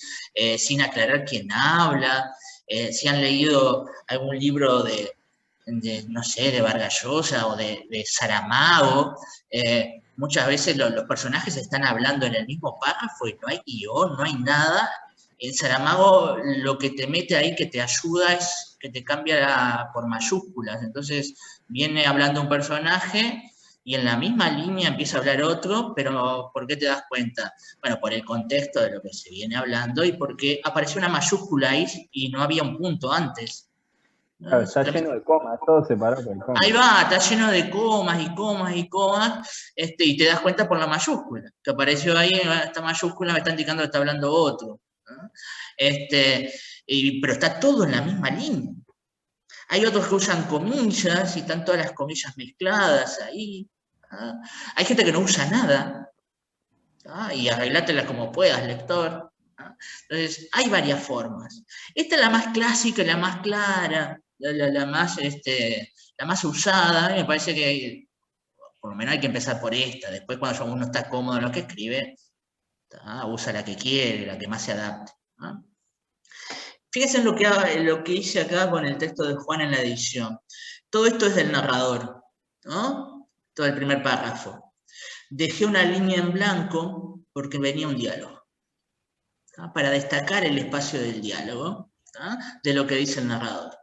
sin aclarar quién habla. Si han leído algún libro de no sé, de Vargas Llosa o de Saramago, muchas veces los personajes están hablando en el mismo párrafo y no hay guión, no hay nada. En Saramago lo que te mete ahí, que te ayuda, es que te cambia por mayúsculas. Entonces viene hablando un personaje y en la misma línea empieza a hablar otro, pero ¿por qué te das cuenta? Bueno, por el contexto de lo que se viene hablando y porque apareció una mayúscula ahí y no había un punto antes. Claro, está lleno de comas, todo separado por comas. Ahí va, está lleno de comas y comas y comas, y te das cuenta por la mayúscula, que apareció ahí, esta mayúscula me está indicando que está hablando otro, ¿no? Pero está todo en la misma línea. Hay otros que usan comillas y están todas las comillas mezcladas ahí, ¿no? Hay gente que no usa nada, ¿no? Y arreglátelas como puedas, lector, ¿no? Entonces, hay varias formas. Esta es la más clásica y la más clara, la más usada. Me parece que por lo menos hay que empezar por esta. Después, cuando uno está cómodo en lo que escribe, usa la que quiere, la que más se adapte, ¿no? Fíjense en lo que hice acá con el texto de Juan en la edición. Todo esto es del narrador, ¿no? Todo el primer párrafo. Dejé una línea en blanco porque venía un diálogo, ¿no?, para destacar el espacio del diálogo, ¿no?, de lo que dice el narrador.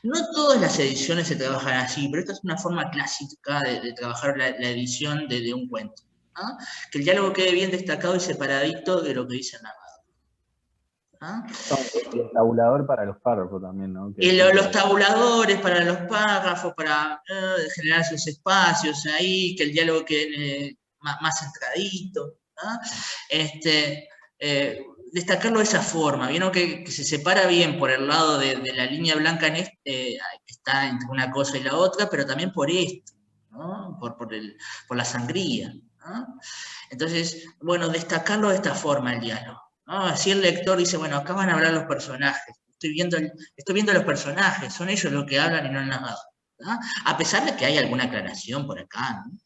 No todas las ediciones se trabajan así, pero esta es una forma clásica de trabajar la edición de un cuento, ¿no? Que el diálogo quede bien destacado y separadito de lo que dice el narrador, ¿no? El tabulador para los párrafos también, ¿no? Los tabuladores para los párrafos, para generar esos espacios ahí, que el diálogo quede más centradito, ¿no? Destacarlo de esa forma. Vieron que se separa bien por el lado de la línea blanca que está entre una cosa y la otra, pero también por esto, ¿no?, por la sangría, ¿no? Entonces, bueno, destacarlo de esta forma el diálogo, ¿no? Así el lector dice, bueno, acá van a hablar los personajes, estoy viendo los personajes, son ellos los que hablan y no el narrador, ¿no? A pesar de que hay alguna aclaración por acá, ¿no?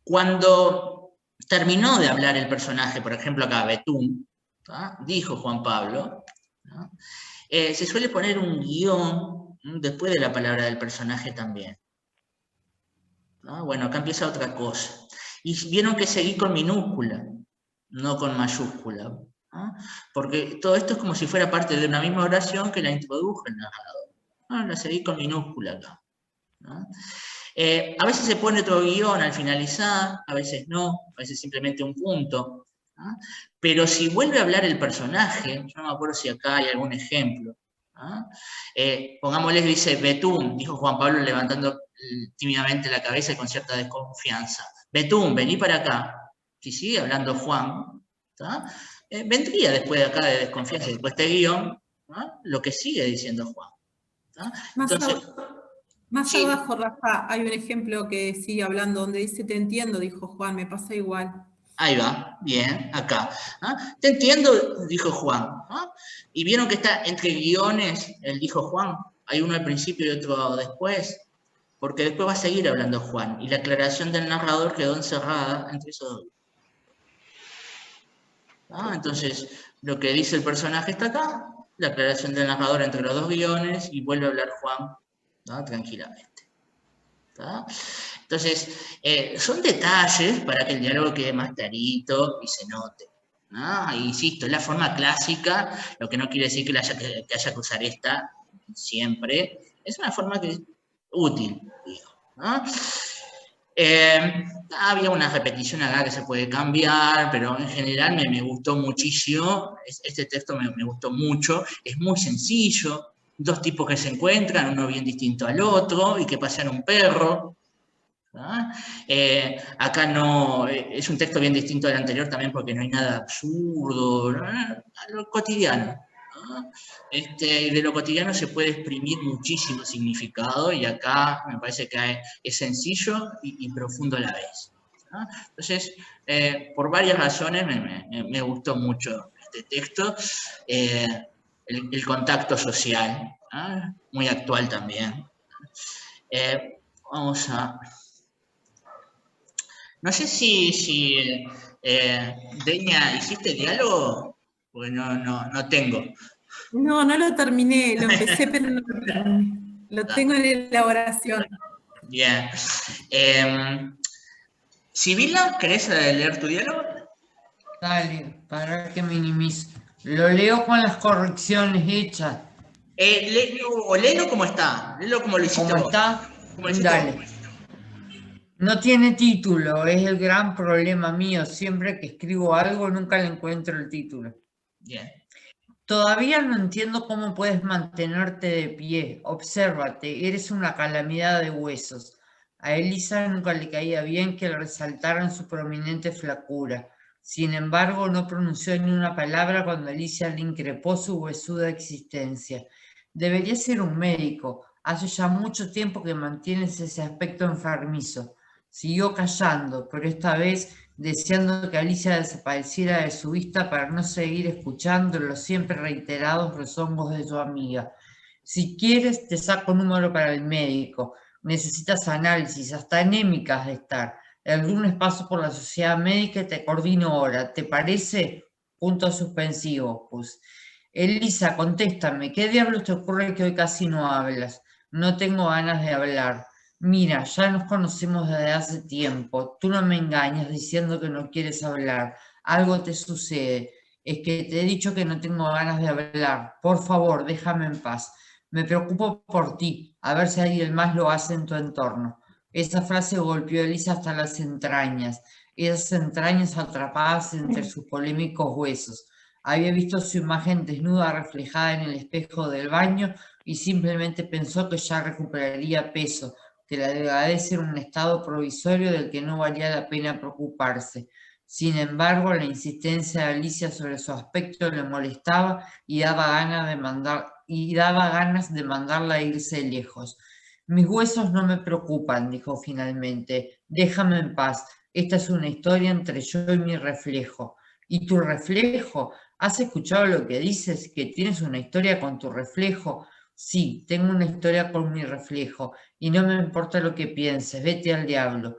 Cuando terminó de hablar el personaje, por ejemplo acá, Betún, ¿tá? Dijo Juan Pablo, ¿no? Se suele poner un guión después de la palabra del personaje también. ¿No? Bueno, acá empieza otra cosa. Y vieron que seguí con minúscula, no con mayúscula, ¿no? Porque todo esto es como si fuera parte de una misma oración que la introdujo el narrador. ¿No? La seguí con minúscula acá, ¿no? A veces se pone otro guión al finalizar, a veces no, a veces simplemente un punto, ¿no? Pero si vuelve a hablar el personaje, yo no me acuerdo si acá hay algún ejemplo, ¿no? Pongámosle que dice Betún, dijo Juan Pablo levantando tímidamente la cabeza y con cierta desconfianza. Betún, vení para acá. Si sigue hablando Juan, ¿tá? Vendría después de acá de desconfianza, después de este guión, ¿no? Lo que sigue diciendo Juan, ¿tá? Entonces, Más sí. abajo, Rafa, hay un ejemplo que sigue hablando, donde dice, te entiendo, dijo Juan, me pasa igual. Ahí va, bien, acá. ¿Ah? Te entiendo, dijo Juan. ¿Ah? Y vieron que está entre guiones, el dijo Juan. Hay uno al principio y otro después. Porque después va a seguir hablando Juan. Y la aclaración del narrador quedó encerrada entre esos dos. ¿Ah? Entonces, lo que dice el personaje está acá. La aclaración del narrador entre los dos guiones. Y vuelve a hablar Juan, ¿no? Tranquilamente. ¿Tá? Entonces, son detalles para que el diálogo quede más clarito y se note, ¿no? Insisto, es la forma clásica, lo que no quiere decir que haya que usar esta siempre. Es una forma que es útil, digo, ¿no? Había una repetición acá que se puede cambiar, pero en general me gustó muchísimo. Este texto me gustó mucho. Es muy sencillo. Dos tipos que se encuentran, uno bien distinto al otro, y que pasean un perro. ¿Ah? Acá no, es un texto bien distinto al anterior también porque no hay nada absurdo, ¿no? A lo cotidiano. ¿No? De lo cotidiano se puede exprimir muchísimo significado y acá me parece que es sencillo y profundo a la vez. ¿No? Entonces, por varias razones me gustó mucho este texto. El contacto social, ¿no? Muy actual también. Vamos a... No sé si Deña, ¿hiciste diálogo? Porque no tengo. No, no lo terminé, lo empecé, pero no lo terminé. Lo tengo en elaboración. Bien. Sibila, ¿querés leer tu diálogo? Dale, para que minimice. Lo leo con las correcciones hechas. Léelo como está. Léelo como lo hiciste ¿Cómo vos. está? Como lo hiciste Dale. vos. No tiene título, es el gran problema mío. Siempre que escribo algo nunca le encuentro el título. Bien. Todavía no entiendo cómo puedes mantenerte de pie. Obsérvate, eres una calamidad de huesos. A Elisa nunca le caía bien que le resaltaran su prominente flacura. Sin embargo, no pronunció ni una palabra cuando Alicia le increpó su huesuda existencia. Debería ser un médico. Hace ya mucho tiempo que mantienes ese aspecto enfermizo. Siguió callando, pero esta vez deseando que Alicia desapareciera de su vista para no seguir escuchando los siempre reiterados rezongos de su amiga. Si quieres, te saco número para el médico. Necesitas análisis, hasta anémicas de estar. El lunes paso por la sociedad médica y te coordino ahora. ¿Te parece? Puntos suspensivos, pues. Elisa, contéstame, ¿qué diablos te ocurre que hoy casi no hablas? No tengo ganas de hablar. Mira, ya nos conocemos desde hace tiempo. Tú no me engañas diciendo que no quieres hablar. Algo te sucede. Es que te he dicho que no tengo ganas de hablar. Por favor, déjame en paz. Me preocupo por ti, a ver si alguien más lo hace en tu entorno. Esa frase golpeó a Elisa hasta las entrañas, esas entrañas atrapadas entre sus polémicos huesos. Había visto su imagen desnuda reflejada en el espejo del baño y simplemente pensó que ya recuperaría peso, que la delgadez era un estado provisorio del que no valía la pena preocuparse. Sin embargo, la insistencia de Alicia sobre su aspecto le molestaba y daba ganas de mandarla a irse lejos. Mis huesos no me preocupan, dijo finalmente. Déjame en paz. Esta es una historia entre yo y mi reflejo. ¿Y tu reflejo? ¿Has escuchado lo que dices? ¿Que tienes una historia con tu reflejo? Sí, tengo una historia con mi reflejo, y no me importa lo que pienses, vete al diablo.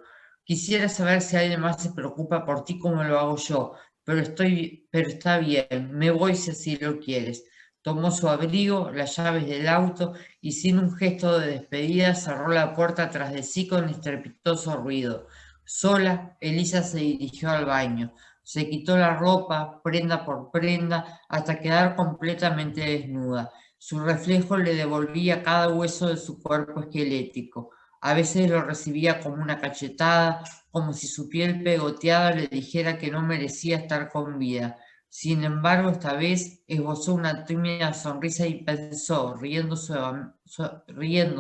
Quisiera saber si alguien más se preocupa por ti como lo hago yo, pero está bien, me voy si así lo quieres. Tomó su abrigo, las llaves del auto y sin un gesto de despedida cerró la puerta tras de sí con estrepitoso ruido. Sola, Elisa se dirigió al baño. Se quitó la ropa, prenda por prenda, hasta quedar completamente desnuda. Su reflejo le devolvía cada hueso de su cuerpo esquelético. A veces lo recibía como una cachetada, como si su piel pegoteada le dijera que no merecía estar con vida. Sin embargo, esta vez esbozó una tímida sonrisa y pensó, riendo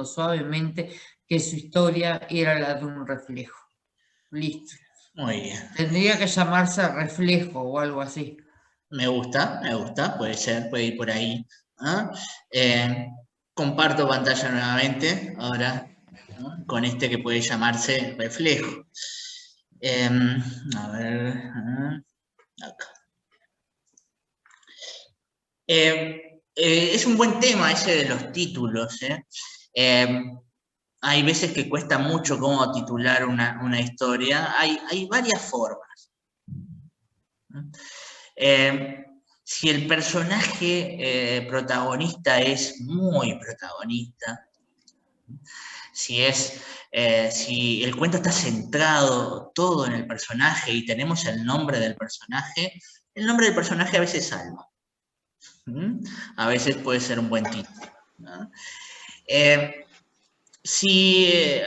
suavemente, que su historia era la de un reflejo. Listo. Muy bien. Tendría que llamarse Reflejo o algo así. Me gusta, puede ser, puede ir por ahí. ¿Ah? Comparto pantalla nuevamente, ahora, ¿no? Con este que puede llamarse Reflejo. A ver, acá. Es un buen tema ese de los títulos. Hay veces que cuesta mucho cómo titular una historia. Hay varias formas. Si el personaje protagonista es muy protagonista, si el cuento está centrado todo en el personaje y tenemos el nombre del personaje a veces salva. A veces puede ser un buen título, ¿no?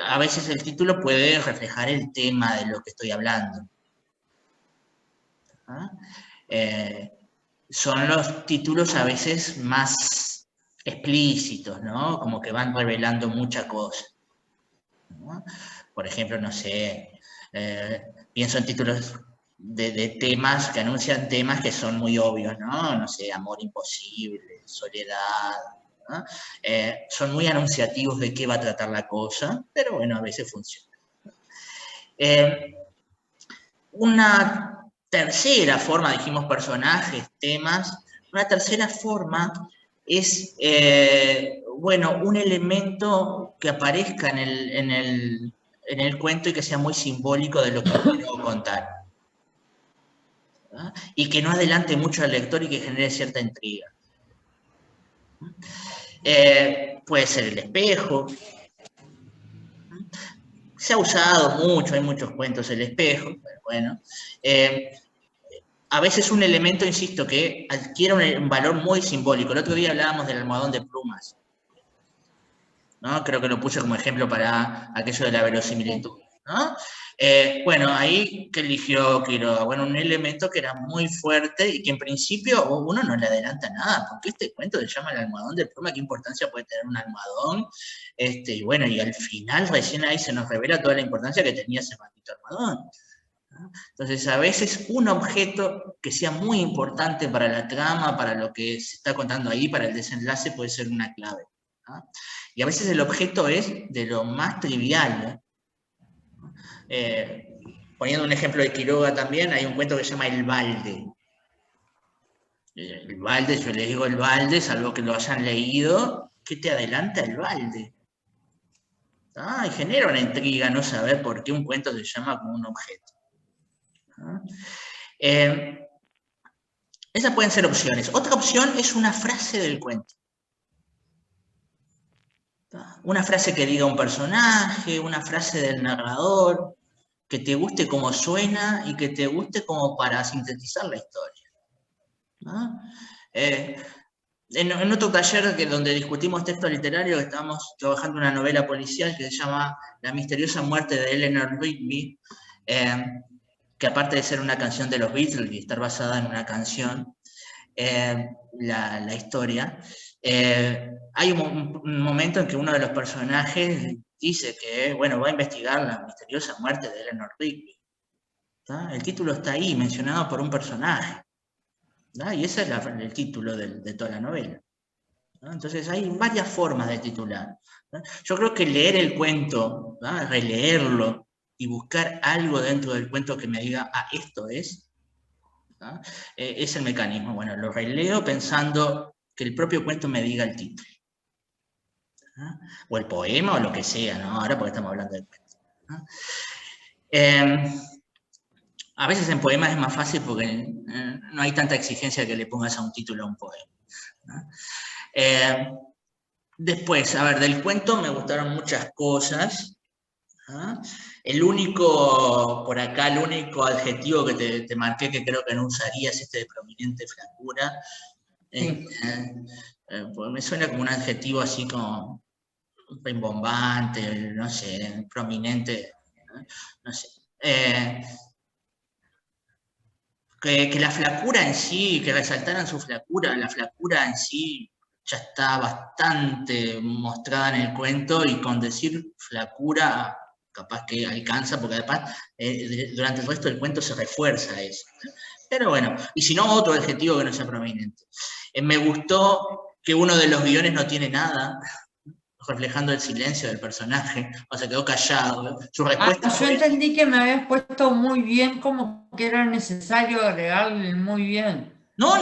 A veces el título puede reflejar el tema de lo que estoy hablando. Son los títulos a veces más explícitos, ¿no? Como que van revelando mucha cosa, ¿no? Por ejemplo, no sé, pienso en títulos de temas que anuncian temas que son muy obvios, ¿no? No sé, amor imposible, soledad, ¿no? Son muy anunciativos de qué va a tratar la cosa, pero bueno, a veces funciona. Una tercera forma, dijimos personajes, temas, una tercera forma es, bueno, un elemento que aparezca en el cuento y que sea muy simbólico de lo que quiero contar, ¿no? Y que no adelante mucho al lector y que genere cierta intriga. Puede ser el espejo. Se ha usado mucho, hay muchos cuentos el espejo, pero bueno. A veces un elemento, insisto, que adquiere un valor muy simbólico. El otro día hablábamos del almohadón de plumas, ¿no? Creo que lo puse como ejemplo para aquello de la verosimilitud, ¿no? Bueno, ahí que eligió Quiroga, bueno, un elemento que era muy fuerte y que en principio uno no le adelanta nada, porque este cuento se llama el almohadón de pluma, qué importancia puede tener un almohadón, y bueno, y al final recién ahí se nos revela toda la importancia que tenía ese maldito almohadón. Entonces, a veces un objeto que sea muy importante para la trama, para lo que se está contando ahí, para el desenlace, puede ser una clave, ¿no? Y a veces el objeto es de lo más trivial. Poniendo un ejemplo de Quiroga también, hay un cuento que se llama El Balde. El balde, yo les digo el balde, salvo que lo hayan leído, ¿qué te adelanta el balde? Y genera una intriga no saber por qué un cuento se llama como un objeto. Esas pueden ser opciones. Otra opción es una frase del cuento. Una frase que diga un personaje, una frase del narrador, que te guste como suena y que te guste como para sintetizar la historia, ¿no? En otro taller donde discutimos texto literario, estábamos trabajando una novela policial que se llama La misteriosa muerte de Eleanor Rigby, que aparte de ser una canción de los Beatles y estar basada en una canción, la historia, hay un momento en que uno de los personajes dice que, bueno, va a investigar la misteriosa muerte de Eleanor Rigby. ¿Tá? El título está ahí, mencionado por un personaje. ¿Tá? Y ese es el título de toda la novela. ¿Tá? Entonces hay varias formas de titular. ¿Tá? Yo creo que leer el cuento, ¿tá? Releerlo y buscar algo dentro del cuento que me diga, esto es, ¿tá? Es el mecanismo. Bueno, lo releo pensando que el propio cuento me diga el título. ¿Ah? O el poema o lo que sea, ¿no? Ahora porque estamos hablando del cuento. ¿Ah? A veces en poemas es más fácil porque no hay tanta exigencia que le pongas a un título a un poema, ¿no? Después, a ver, del cuento me gustaron muchas cosas. ¿Ah? El único adjetivo que te marqué que creo que no usaría es este de prominente flacura. Sí. Pues me suena como un adjetivo así como rimbombante, no sé, prominente, no sé. Que la flacura en sí, que resaltaran su flacura, la flacura en sí ya está bastante mostrada en el cuento y con decir flacura capaz que alcanza, porque además durante el resto del cuento se refuerza eso. Pero bueno, y si no, otro adjetivo que no sea prominente. Me gustó que uno de los guiones no tiene nada, reflejando el silencio del personaje, o sea, quedó callado. Su respuesta yo entendí que me habías puesto muy bien, como que era necesario agregarle muy bien. No,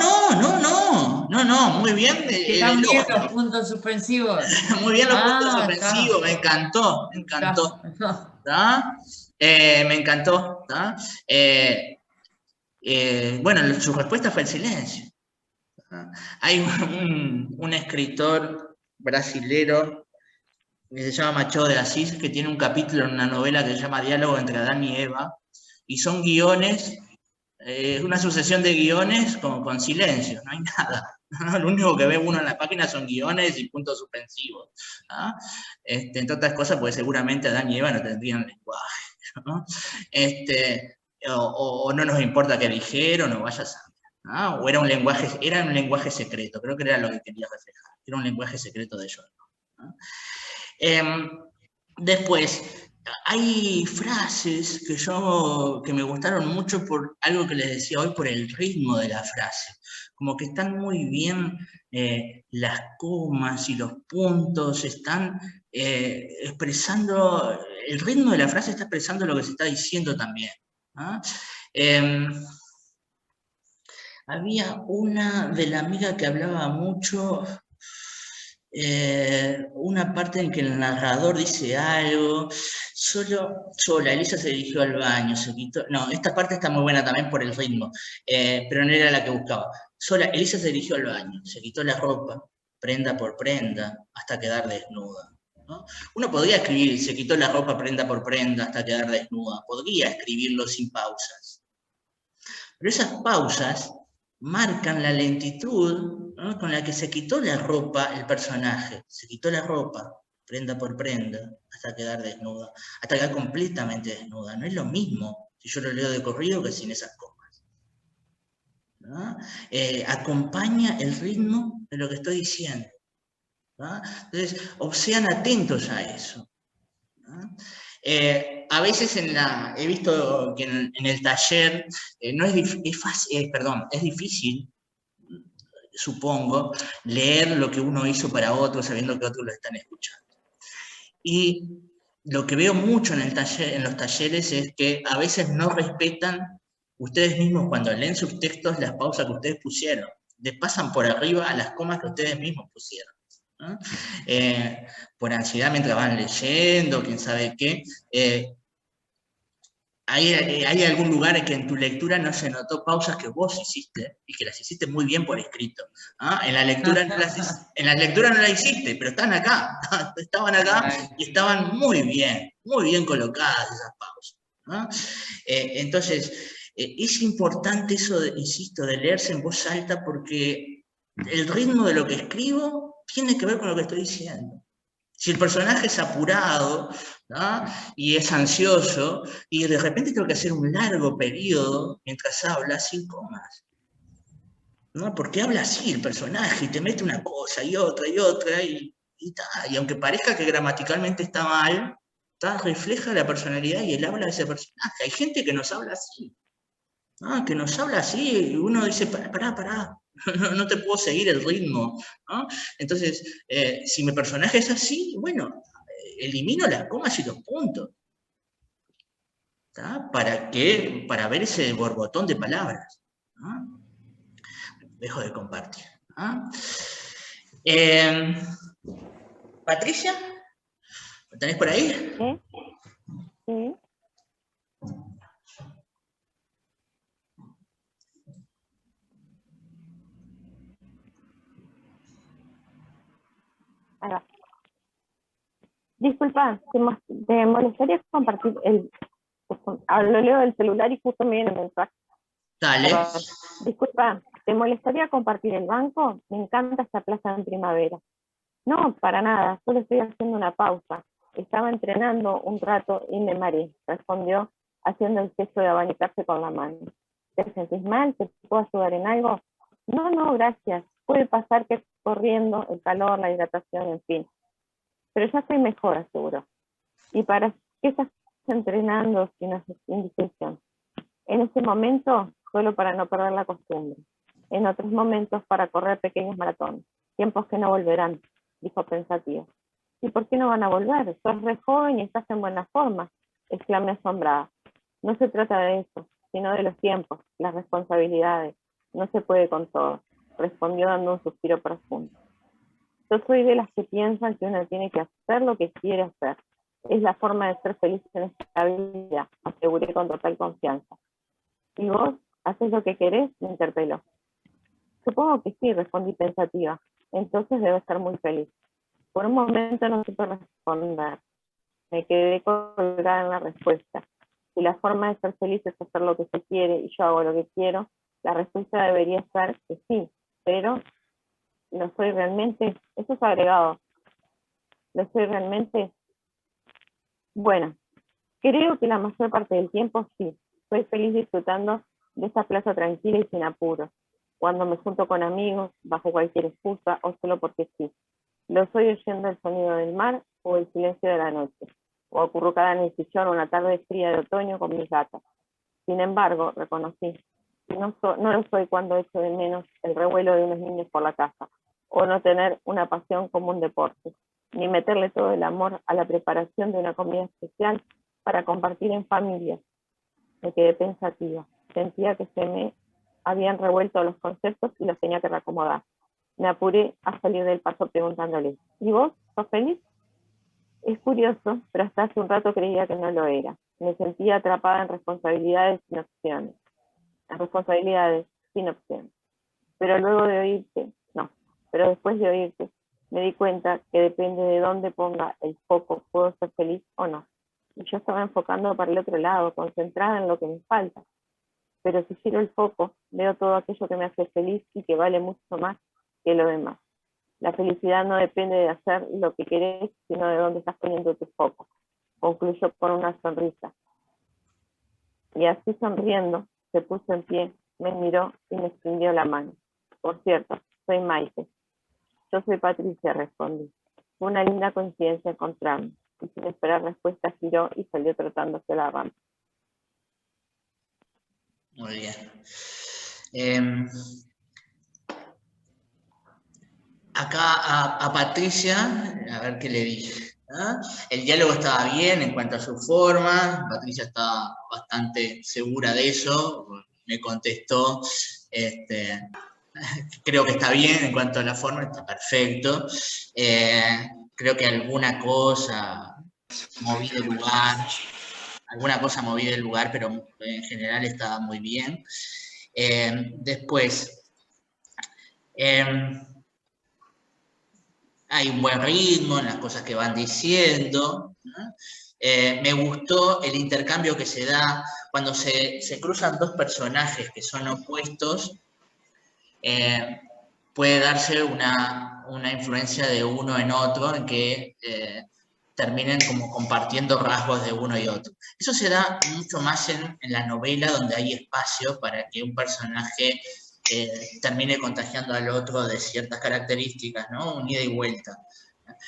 muy bien. Están bien los puntos suspensivos. Muy bien los puntos suspensivos, me encantó. Me encantó. Bueno, su respuesta fue el silencio. Hay un escritor brasilero que se llama Machado de Assis, que tiene un capítulo en una novela que se llama Diálogo entre Adán y Eva, y son guiones, una sucesión de guiones con silencio, no hay nada. Lo único que ve uno en la página son guiones y puntos suspensivos. Entre otras cosas, porque seguramente Adán y Eva no tendrían lenguaje, ¿no? O no nos importa qué dijeron, o vaya a saber. O era un lenguaje secreto, creo que era lo que quería reflejar, era un lenguaje secreto de ellos, ¿no? Después, hay frases que me gustaron mucho por algo que les decía hoy, por el ritmo de la frase. Como que están muy bien las comas y los puntos, están expresando, el ritmo de la frase está expresando lo que se está diciendo también. Había una de la amiga que hablaba mucho, una parte en que el narrador dice algo, sola, Elisa se dirigió al baño, se quitó, no, esta parte está muy buena también por el ritmo, pero no era la que buscaba. Sola, Elisa se dirigió al baño, se quitó la ropa, prenda por prenda, hasta quedar desnuda, ¿no? Uno podría escribir, se quitó la ropa prenda por prenda hasta quedar desnuda, podría escribirlo sin pausas, pero esas pausas marcan la lentitud, ¿no?, con la que se quitó la ropa el personaje. Se quitó la ropa, prenda por prenda, hasta quedar desnuda, hasta quedar completamente desnuda. No es lo mismo si yo lo leo de corrido que sin esas comas, ¿no? Acompaña el ritmo de lo que estoy diciendo, ¿no? Entonces, sean atentos a eso, ¿no? A veces he visto que en el taller es difícil, supongo, leer lo que uno hizo para otro sabiendo que otros lo están escuchando. Y lo que veo mucho en los talleres es que a veces no respetan ustedes mismos cuando leen sus textos las pausas que ustedes pusieron. Les pasan por arriba a las comas que ustedes mismos pusieron, ¿no? Por ansiedad mientras van leyendo, quién sabe qué. ¿Hay algún lugar en que en tu lectura no se notó pausas que vos hiciste y que las hiciste muy bien por escrito? En la lectura no las hiciste, pero están acá, estaban acá y estaban muy bien colocadas esas pausas, ¿no? Entonces, es importante eso, insisto, de leerse en voz alta, porque el ritmo de lo que escribo tiene que ver con lo que estoy diciendo. Si el personaje es apurado, ¿no?, y es ansioso, y de repente tengo que hacer un largo periodo mientras habla sin comas, ¿no? Porque habla así el personaje, y te mete una cosa y otra, y aunque parezca que gramaticalmente está mal, refleja la personalidad y el habla de ese personaje. Hay gente que nos habla así, ¿no? Que nos habla así, y uno dice, pará. No te puedo seguir el ritmo, ¿no? Entonces, si mi personaje es así, bueno, elimino las comas y los puntos, ¿tá? Para ver ese borbotón de palabras, ¿no? Dejo de compartir, ¿no? Patricia, ¿lo tenés por ahí? Sí. Disculpa, ¿te molestaría compartir lo leo del celular y justo me viene el mensaje. Dale. Perdón. Disculpa, ¿te molestaría compartir el banco? Me encanta esta plaza en primavera. No, para nada, solo estoy haciendo una pausa. Estaba entrenando un rato y me mareé, respondió, haciendo el gesto de abanicarse con la mano. ¿Te sentís mal? ¿Te puedo ayudar en algo? No, gracias. Puede pasar que corriendo, el calor, la hidratación, en fin. Pero ya estoy mejor, aseguró. ¿Y para qué estás entrenando si no es indiscreción? En ese momento, solo para no perder la costumbre. En otros momentos, para correr pequeños maratones. Tiempos que no volverán, dijo pensativo. ¿Y por qué no van a volver? Sos re joven y estás en buena forma, exclamé asombrada. No se trata de eso, sino de los tiempos, las responsabilidades. No se puede con todo, respondió dando un suspiro profundo. Yo soy de las que piensan que uno tiene que hacer lo que quiere hacer. Es la forma de ser feliz en esta vida, aseguré con total confianza. ¿Y vos haces lo que querés?, me interpeló. Supongo que sí, respondí pensativa. Entonces debe estar muy feliz. Por un momento no supe responder. Me quedé colgada en la respuesta. Si la forma de ser feliz es hacer lo que se quiere y yo hago lo que quiero, la respuesta debería ser que sí, pero ¿lo soy realmente? Eso es agregado. ¿Lo soy realmente? Bueno, creo que la mayor parte del tiempo sí. Soy feliz disfrutando de esa plaza tranquila y sin apuros. Cuando me junto con amigos, bajo cualquier excusa o solo porque sí. Lo soy oyendo el sonido del mar o el silencio de la noche, o acurrucada en el sillón una tarde fría de otoño con mis gatas. Sin embargo, reconocí, no lo soy cuando echo de menos el revuelo de unos niños por la casa, o no tener una pasión como un deporte, ni meterle todo el amor a la preparación de una comida especial para compartir en familia. Me quedé pensativa, sentía que se me habían revuelto los conceptos y los tenía que reacomodar. Me apuré a salir del paso preguntándole, ¿y vos? ¿Sos feliz? Es curioso, pero hasta hace un rato creía que no lo era. Me sentía atrapada en responsabilidades sin opciones. Pero después de oírte, me di cuenta que depende de dónde ponga el foco, puedo ser feliz o no. Y yo estaba enfocando para el otro lado, concentrada en lo que me falta. Pero si giro el foco, veo todo aquello que me hace feliz y que vale mucho más que lo demás. La felicidad no depende de hacer lo que querés, sino de dónde estás poniendo tu foco. Concluyó con una sonrisa. Y así sonriendo, se puso en pie, me miró y me extendió la mano. Por cierto, soy Maite. Yo soy Patricia, respondí. Fue una linda coincidencia encontrarnos. Y sin esperar respuesta giró y salió trotando hacia la rampa. Muy bien. Acá a Patricia, a ver qué le dije. El diálogo estaba bien en cuanto a su forma, Patricia estaba bastante segura de eso, me contestó, creo que está bien en cuanto a la forma, está perfecto. Creo que alguna cosa moví del lugar, pero en general estaba muy bien. Después, hay un buen ritmo en las cosas que van diciendo, ¿no? Me gustó el intercambio que se da cuando se cruzan dos personajes que son opuestos. Puede darse una influencia de uno en otro, en que terminen como compartiendo rasgos de uno y otro. Eso se da mucho más en la novela, donde hay espacio para que un personaje termine contagiando al otro de ciertas características, ¿no? Un ida y vuelta.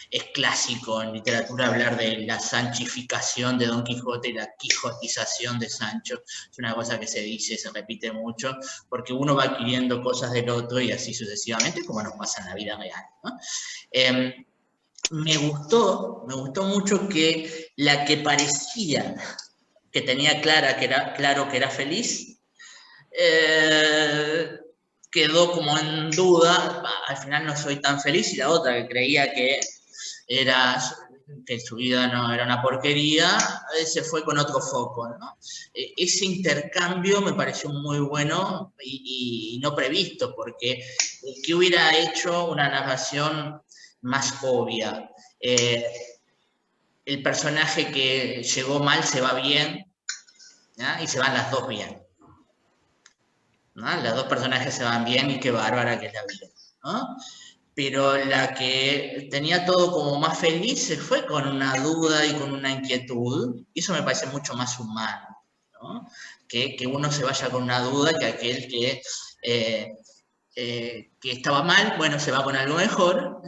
Es clásico en literatura hablar de la sanchificación de Don Quijote y la quijotización de Sancho. Es una cosa que se dice, se repite mucho, porque uno va adquiriendo cosas del otro y así sucesivamente, como nos pasa en la vida real, ¿no? Me gustó mucho que la que parecía que tenía claro que era feliz, quedó como en duda, al final no soy tan feliz, y la otra que creía que su vida no era una porquería, se fue con otro foco, ¿no? Ese intercambio me pareció muy bueno y no previsto, porque ¿qué hubiera hecho una narración más obvia? el personaje que llegó mal se va bien, ¿no? Y se van las dos bien, ¿no? Las dos personajes se van bien y qué bárbara que es la vida, ¿no? Pero la que tenía todo como más feliz se fue con una duda y con una inquietud, y eso me parece mucho más humano, ¿no? Que uno se vaya con una duda que aquel que estaba mal, bueno, se va con algo mejor,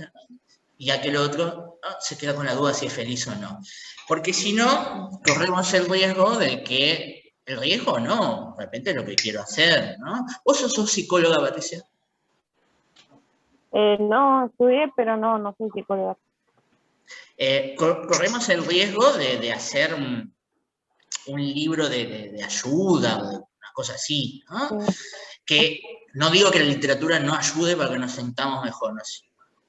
y aquel otro se queda con la duda si es feliz o no. Porque si no, corremos el riesgo de que, el riesgo no, de repente es lo que quiero hacer, ¿no? ¿Vos sos psicóloga, Patricia? No, estudié, pero no soy psicóloga. Corremos el riesgo de hacer un libro de ayuda o de una cosa así, ¿no? Sí. Que no digo que la literatura no ayude para que nos sentamos mejor, no sé.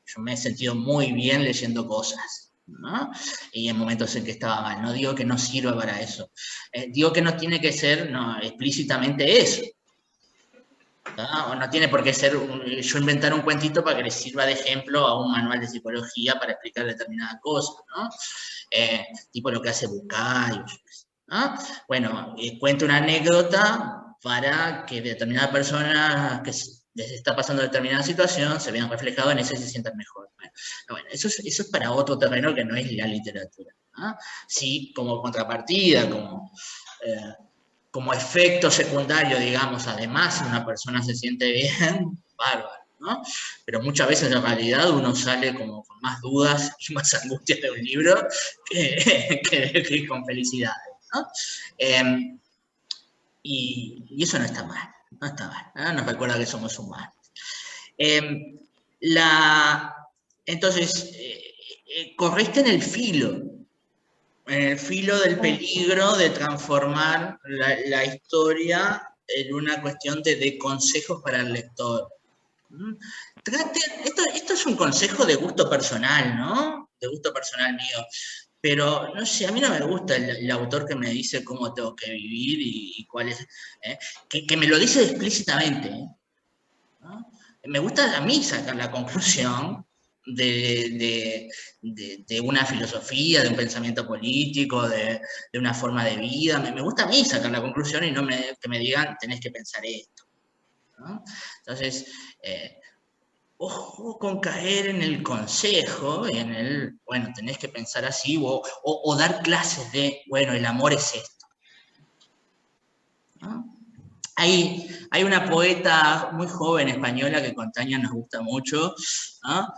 Yo me he sentido muy bien leyendo cosas, ¿no? Y en momentos en que estaba mal. No digo que no sirva para eso. Digo que no tiene que ser explícitamente eso. ¿No? O no tiene por qué ser yo inventar un cuentito para que le sirva de ejemplo a un manual de psicología para explicar determinadas cosas, ¿no? Tipo lo que hace Bucay, ¿no? Bueno, cuento una anécdota para que determinada persona que les está pasando determinada situación se vean reflejados en eso y se sientan mejor. Bueno, eso es para otro terreno que no es la literatura, ¿no? Sí, como contrapartida, como efecto secundario, digamos, además, si una persona se siente bien, bárbaro, ¿no? Pero muchas veces en realidad uno sale como con más dudas y más angustias de un libro que con felicidades, ¿no? Y eso no está mal, no está mal, ¿no? Nos recuerda que somos humanos. Entonces, corriste en el filo del peligro de transformar la historia en una cuestión de consejos para el lector. Esto es un consejo de gusto personal, ¿no? De gusto personal mío. Pero, no sé, a mí no me gusta el autor que me dice cómo tengo que vivir y cuál es... que me lo dice explícitamente, ¿no? Me gusta a mí sacar la conclusión de una filosofía, de un pensamiento político, de una forma de vida. Me gusta a mí sacar la conclusión y no que me digan, tenés que pensar esto, ¿no? Entonces, ojo con caer en el consejo, bueno, tenés que pensar así, o dar clases de, bueno, el amor es esto, ¿no? Hay una poeta muy joven española que con Tania nos gusta mucho, ¿no?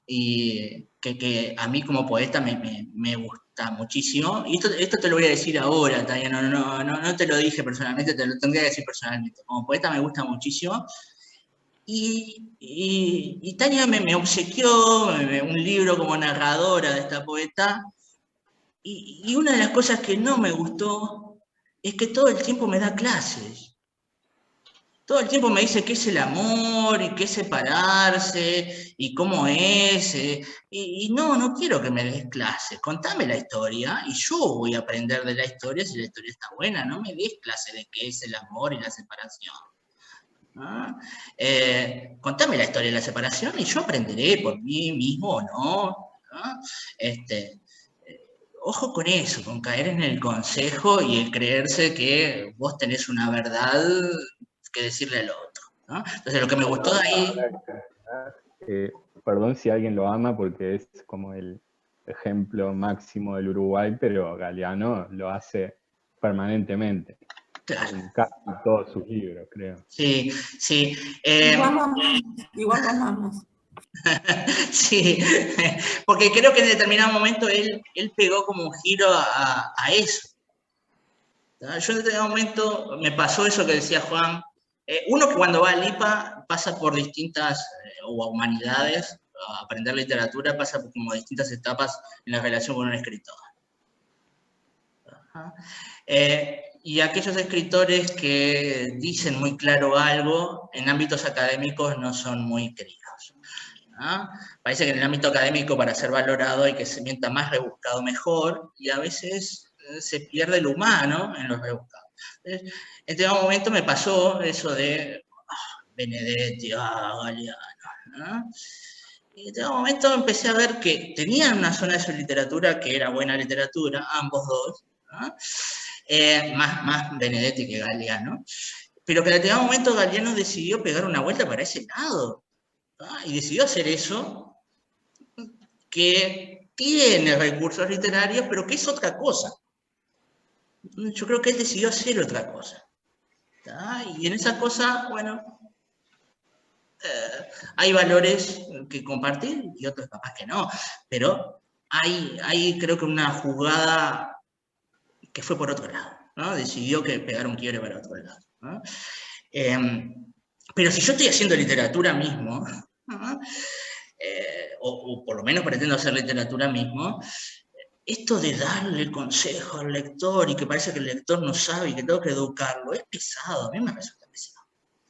Y que a mí como poeta me gusta muchísimo. Y esto te lo voy a decir ahora, Tania, no te lo dije personalmente, te lo tendría que decir personalmente. Como poeta me gusta muchísimo. Y Tania me obsequió un libro como narradora de esta poeta. Y una de las cosas que no me gustó es que todo el tiempo me da clases. Todo el tiempo me dice qué es el amor y qué es separarse y cómo es. Y no quiero que me des clases. Contame la historia y yo voy a aprender de la historia si la historia está buena. No me des clases de qué es el amor y la separación. ¿No? Contame la historia de la separación y yo aprenderé por mí mismo o no. Ojo con eso, con caer en el consejo y el creerse que vos tenés una verdad que decirle al otro, ¿no? Entonces lo que me gustó de ahí... Perdón si alguien lo ama porque es como el ejemplo máximo del Uruguay, pero Galeano lo hace permanentemente. Claro. En casi todos sus libros, creo. Sí. Igual lo amamos. Sí, porque creo que en determinado momento él pegó como un giro a eso. Yo en determinado momento me pasó eso que decía Juan. Uno que cuando va al IPA pasa por distintas, o a humanidades, a aprender literatura, pasa por como distintas etapas en la relación con un escritor. Y aquellos escritores que dicen muy claro algo, en ámbitos académicos no son muy queridos. ¿No? Parece que en el ámbito académico para ser valorado hay que se mienta más rebuscado mejor, y a veces se pierde lo humano en los rebuscados. Entonces, en este momento me pasó eso de Benedetti, Galeano, ¿no? Y en un momento empecé a ver que tenían una zona de su literatura que era buena literatura, ambos dos, ¿no? Más Benedetti que Galeano, pero que en determinado momento Galeano decidió pegar una vuelta para ese lado, ¿no? Y decidió hacer eso, que tiene recursos literarios, pero que es otra cosa. Yo creo que él decidió hacer otra cosa, ¿no? Y en esa cosa, bueno, hay valores que compartir y otros capaz que no, pero hay creo que una jugada que fue por otro lado, ¿no? Decidió que pegar un quiebre para otro lado, ¿no? Pero si yo estoy haciendo literatura mismo, ¿no? O por lo menos pretendo hacer literatura mismo, esto de darle consejo al lector y que parece que el lector no sabe y que tengo que educarlo, es pesado, a mí me resulta pesado.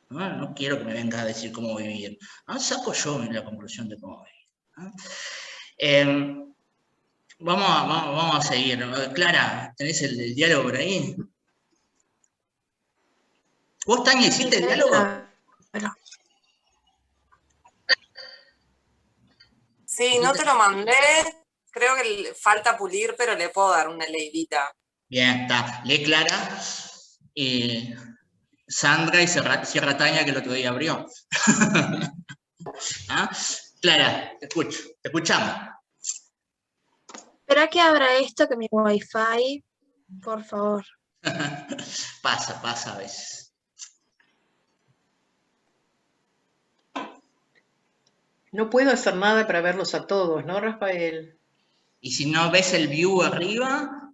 No quiero que me venga a decir cómo vivir. Saco yo la conclusión de cómo vivir. Vamos a seguir. Clara, ¿tenés el diálogo por ahí? ¿Vos, Tania, hiciste el diálogo? Sí, no te lo mandé. Creo que falta pulir, pero le puedo dar una leidita. Bien, está. Lee Clara. Sandra y cierra Tania, que el otro día abrió. ¿Ah? Clara, te escucho, te escuchamos. Espera que abra esto, que mi wifi, por favor. Pasa a veces. No puedo hacer nada para verlos a todos, ¿no, Rafael? Y si no ves el view arriba,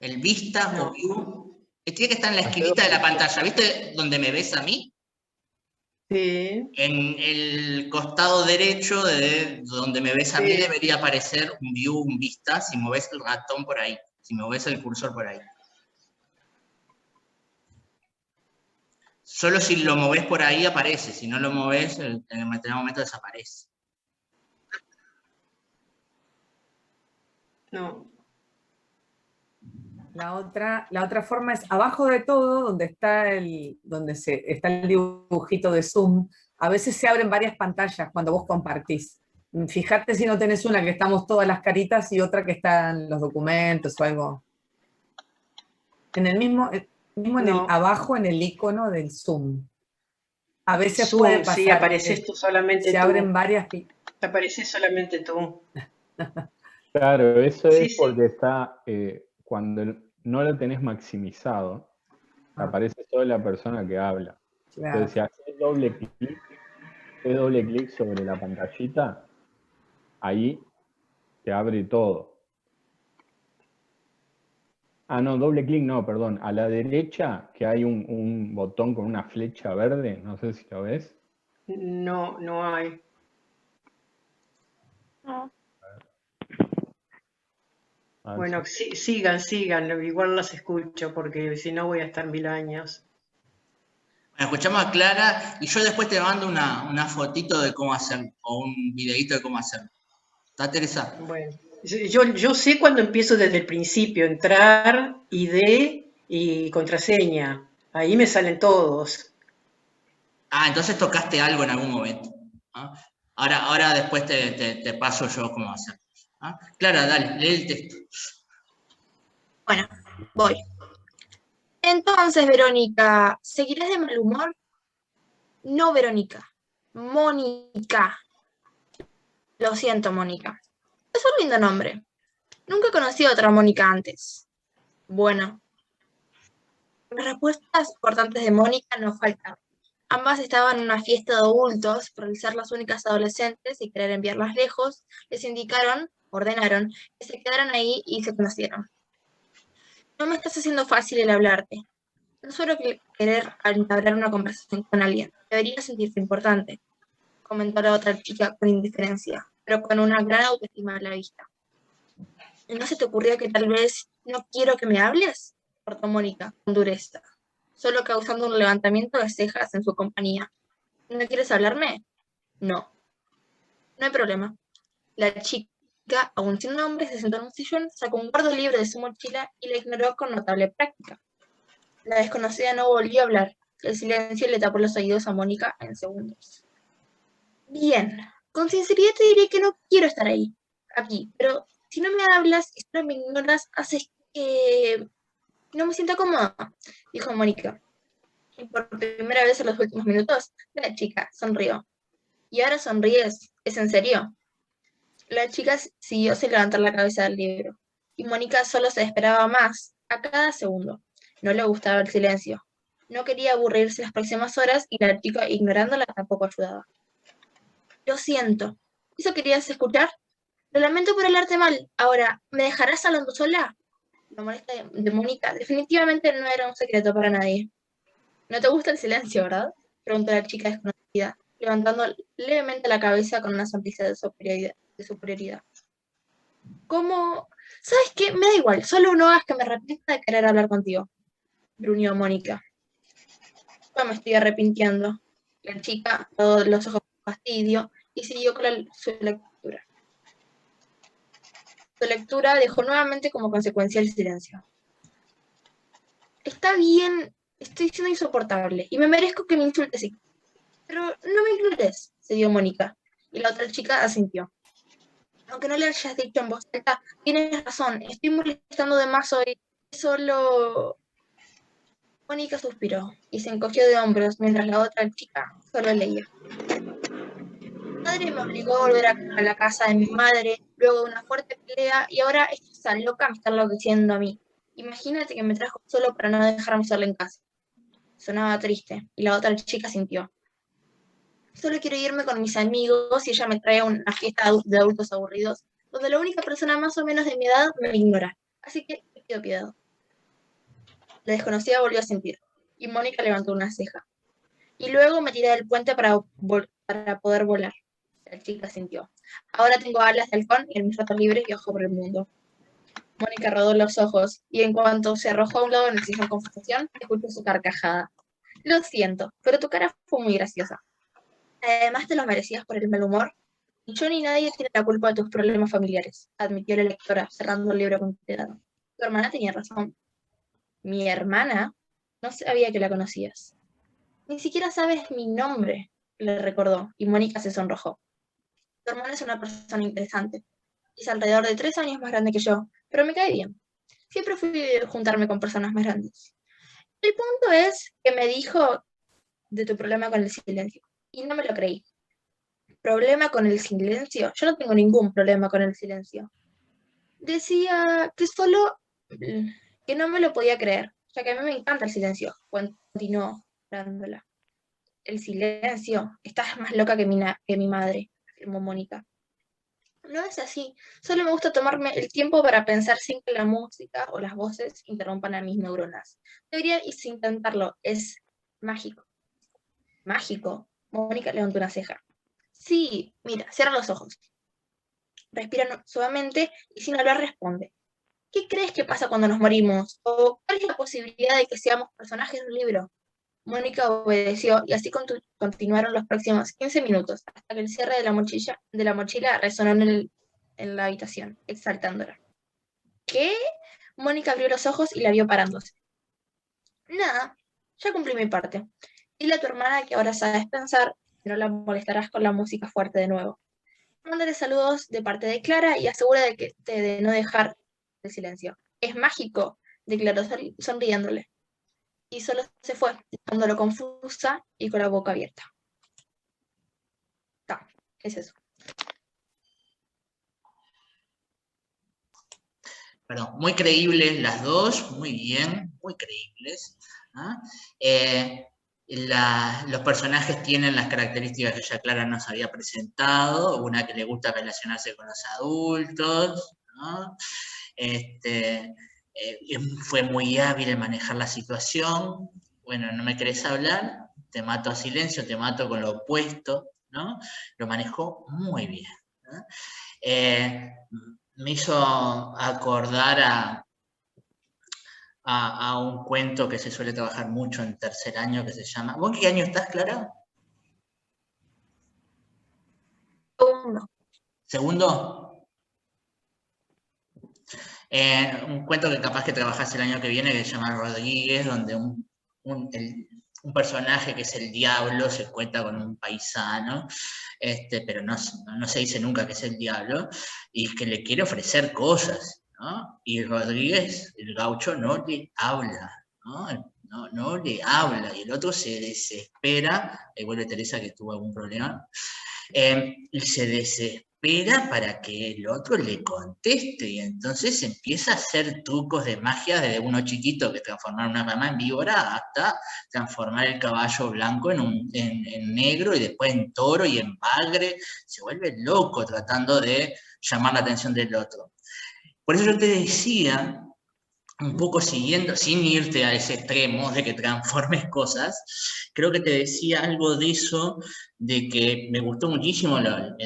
el vista No. o view, tiene que estar en la esquinita de la pantalla. ¿Viste donde me ves a mí? Sí. En el costado derecho de donde me ves a mí debería aparecer un view, un vista, si moves el ratón por ahí, si moves el cursor por ahí. Solo si lo moves por ahí aparece, si no lo moves, en el determinado momento desaparece. No. La otra forma es abajo de todo, donde está el dibujito de Zoom. A veces se abren varias pantallas cuando vos compartís. Fíjate si no tenés una que estamos todas las caritas y otra que están los documentos o algo. En el mismo abajo en el icono del Zoom. A veces Zoom, puede pasar. sí, apareces tú solamente se tú. abren varias. Te apareces solamente tú. Claro, eso Sí, es porque está, cuando no lo tenés maximizado, aparece solo la persona que habla. Claro. Entonces, si haces doble clic sobre la pantallita, ahí te abre todo. Ah, no, doble clic no, perdón. A la derecha, que hay un botón con una flecha verde, no sé si lo ves. No, no hay. Bueno, sigan, igual las escucho, porque si no voy a estar 1000 años. Bueno, escuchamos a Clara y yo después te mando una fotito de cómo hacerlo, o un videito de cómo hacerlo. ¿Está, Teresa? Bueno, yo sé cuando empiezo desde el principio, entrar, ID y contraseña. Ahí me salen todos. Ah, entonces tocaste algo en algún momento. ¿Ah? Ahora después te paso yo cómo hacerlo. ¿Ah? Clara, dale, lee el texto. Bueno, voy. Entonces, Verónica, ¿seguirás de mal humor? No, Verónica. Mónica. Lo siento, Mónica. Es un lindo nombre. Nunca conocí a otra Mónica antes. Bueno. Las respuestas importantes de Mónica no faltaron. Ambas estaban en una fiesta de adultos, por ser las únicas adolescentes y querer enviarlas lejos, les ordenaron que se quedaran ahí y se conocieron. No me estás haciendo fácil el hablarte. No suelo querer entablar una conversación con alguien. Deberías sentirte importante, comentó la otra chica con indiferencia, pero con una gran autoestima a la vista. ¿No se te ocurrió que tal vez no quiero que me hables? Cortó Mónica con dureza, solo causando un levantamiento de cejas en su compañía. ¿No quieres hablarme? No. No hay problema. La chica, aún sin nombre, se sentó en un sillón, sacó un gordo libro de su mochila y la ignoró con notable práctica. La desconocida no volvió a hablar. El silencio le tapó los oídos a Mónica en segundos. Bien, Con sinceridad te diré que no quiero estar ahí, aquí, pero si no me hablas y solo me ignoras, haces que no me sienta cómoda, dijo Mónica. Y por primera vez en los últimos minutos, la chica sonrió. ¿Y ahora sonríes? ¿Es en serio? La chica siguió sin levantar la cabeza del libro, y Mónica solo se esperaba más a cada segundo. No le gustaba el silencio. No quería aburrirse las próximas horas y la chica, ignorándola, tampoco ayudaba. Lo siento. ¿Eso querías escuchar? Lo lamento por hablarte mal. Ahora, ¿me dejarás hablando sola? La molesta de Mónica definitivamente no era un secreto para nadie. ¿No te gusta el silencio, verdad? Preguntó la chica desconocida, levantando levemente la cabeza con una sonrisa de superioridad. ¿Cómo? ¿Sabes qué? Me da igual, solo no hagas que me arrepienta de querer hablar contigo, gruñó Mónica. No me estoy arrepintiendo. La chica cerró los ojos con fastidio y siguió con su lectura. Su lectura dejó nuevamente como consecuencia el silencio. Está bien, estoy siendo insoportable y me merezco que me insultes, pero no me ignores, se dio Mónica, y la otra chica asintió. Aunque no le hayas dicho en voz alta, tienes razón, estoy molestando de más hoy, solo... Mónica suspiró y se encogió de hombros mientras la otra chica solo leía. Mi padre me obligó a volver a la casa de mi madre luego de una fuerte pelea y ahora esta loca me está enloqueciendo a mí. Imagínate que me trajo solo para no dejarme sola en casa. Sonaba triste y la otra chica sintió. Solo quiero irme con mis amigos y ella me trae a una fiesta de adultos aburridos, donde la única persona más o menos de mi edad me ignora. Así que te pido piedad. La desconocida volvió a sentir, y Mónica levantó una ceja. Y luego me tiré del puente para poder volar. La chica sintió. Ahora tengo alas de halcón y en mis ratos libres viajo por el mundo. Mónica rodó los ojos, y en cuanto se arrojó a un lado en el sillón con confusión, escuchó su carcajada. Lo siento, pero tu cara fue muy graciosa. Además te lo merecías por el mal humor. Ni yo ni nadie tiene la culpa de tus problemas familiares, admitió la lectora, cerrando el libro con cuidado. Tu hermana tenía razón. ¿Mi hermana? No sabía que la conocías. Ni siquiera sabes mi nombre, le recordó, y Mónica se sonrojó. Tu hermana es una persona interesante. Es alrededor de 3 años más grande que yo, pero me cae bien. Siempre fui a juntarme con personas más grandes. El punto es que me dijo de tu problema con el silencio, y no me lo creí. ¿Problema con el silencio? Yo no tengo ningún problema con el silencio. Decía que solo que no me lo podía creer, ya que a mí me encanta el silencio, continuó dándola. El silencio, estás más loca que mi madre, afirmó Mónica. No es así, solo me gusta tomarme el tiempo para pensar sin que la música o las voces interrumpan a mis neuronas. Debería intentarlo, es mágico. ¿Mágico? Mónica levantó una ceja. Sí, mira, cierra los ojos. Respira suavemente y sin hablar responde. ¿Qué crees que pasa cuando nos morimos? ¿O cuál es la posibilidad de que seamos personajes de un libro? Mónica obedeció y así continuaron los próximos 15 minutos, hasta que el cierre de la mochila resonó en la habitación, exaltándola. ¿Qué? Mónica abrió los ojos y la vio parándose. Nada, ya cumplí mi parte. Dile a tu hermana que ahora sabes pensar, que no la molestarás con la música fuerte de nuevo. Mándale saludos de parte de Clara y asegura de no dejar el silencio. Es mágico, declaró sonriéndole. Y solo se fue, dejándolo confusa y con la boca abierta. Es eso. Perdón, muy creíbles las dos, muy bien, muy creíbles. ¿Ah? Los personajes tienen las características que ya Clara nos había presentado, una que le gusta relacionarse con los adultos, ¿no? Fue muy hábil en manejar la situación. Bueno, no me querés hablar, te mato a silencio, te mato con lo opuesto, ¿no? Lo manejó muy bien, ¿no? Me hizo acordar a un cuento que se suele trabajar mucho en tercer año, que se llama... ¿Vos qué año estás, Clara? ¿Segundo? Un cuento que capaz que trabajás el año que viene, que se llama Rodríguez, donde un personaje que es el diablo, se cuenta con un paisano, pero no se dice nunca que es el diablo, y que le quiere ofrecer cosas, ¿no? Y Rodríguez, el gaucho, no le habla, ¿no? No le habla, y el otro se desespera, vuelve Teresa que tuvo algún problema, y se desespera para que el otro le conteste, y entonces empieza a hacer trucos de magia desde uno chiquito que transformar una rama en víbora hasta transformar el caballo blanco en negro y después en toro y en bagre, se vuelve loco tratando de llamar la atención del otro. Por eso yo te decía, un poco siguiendo, sin irte a ese extremo de que transformes cosas, creo que te decía algo de eso, de que me gustó muchísimo la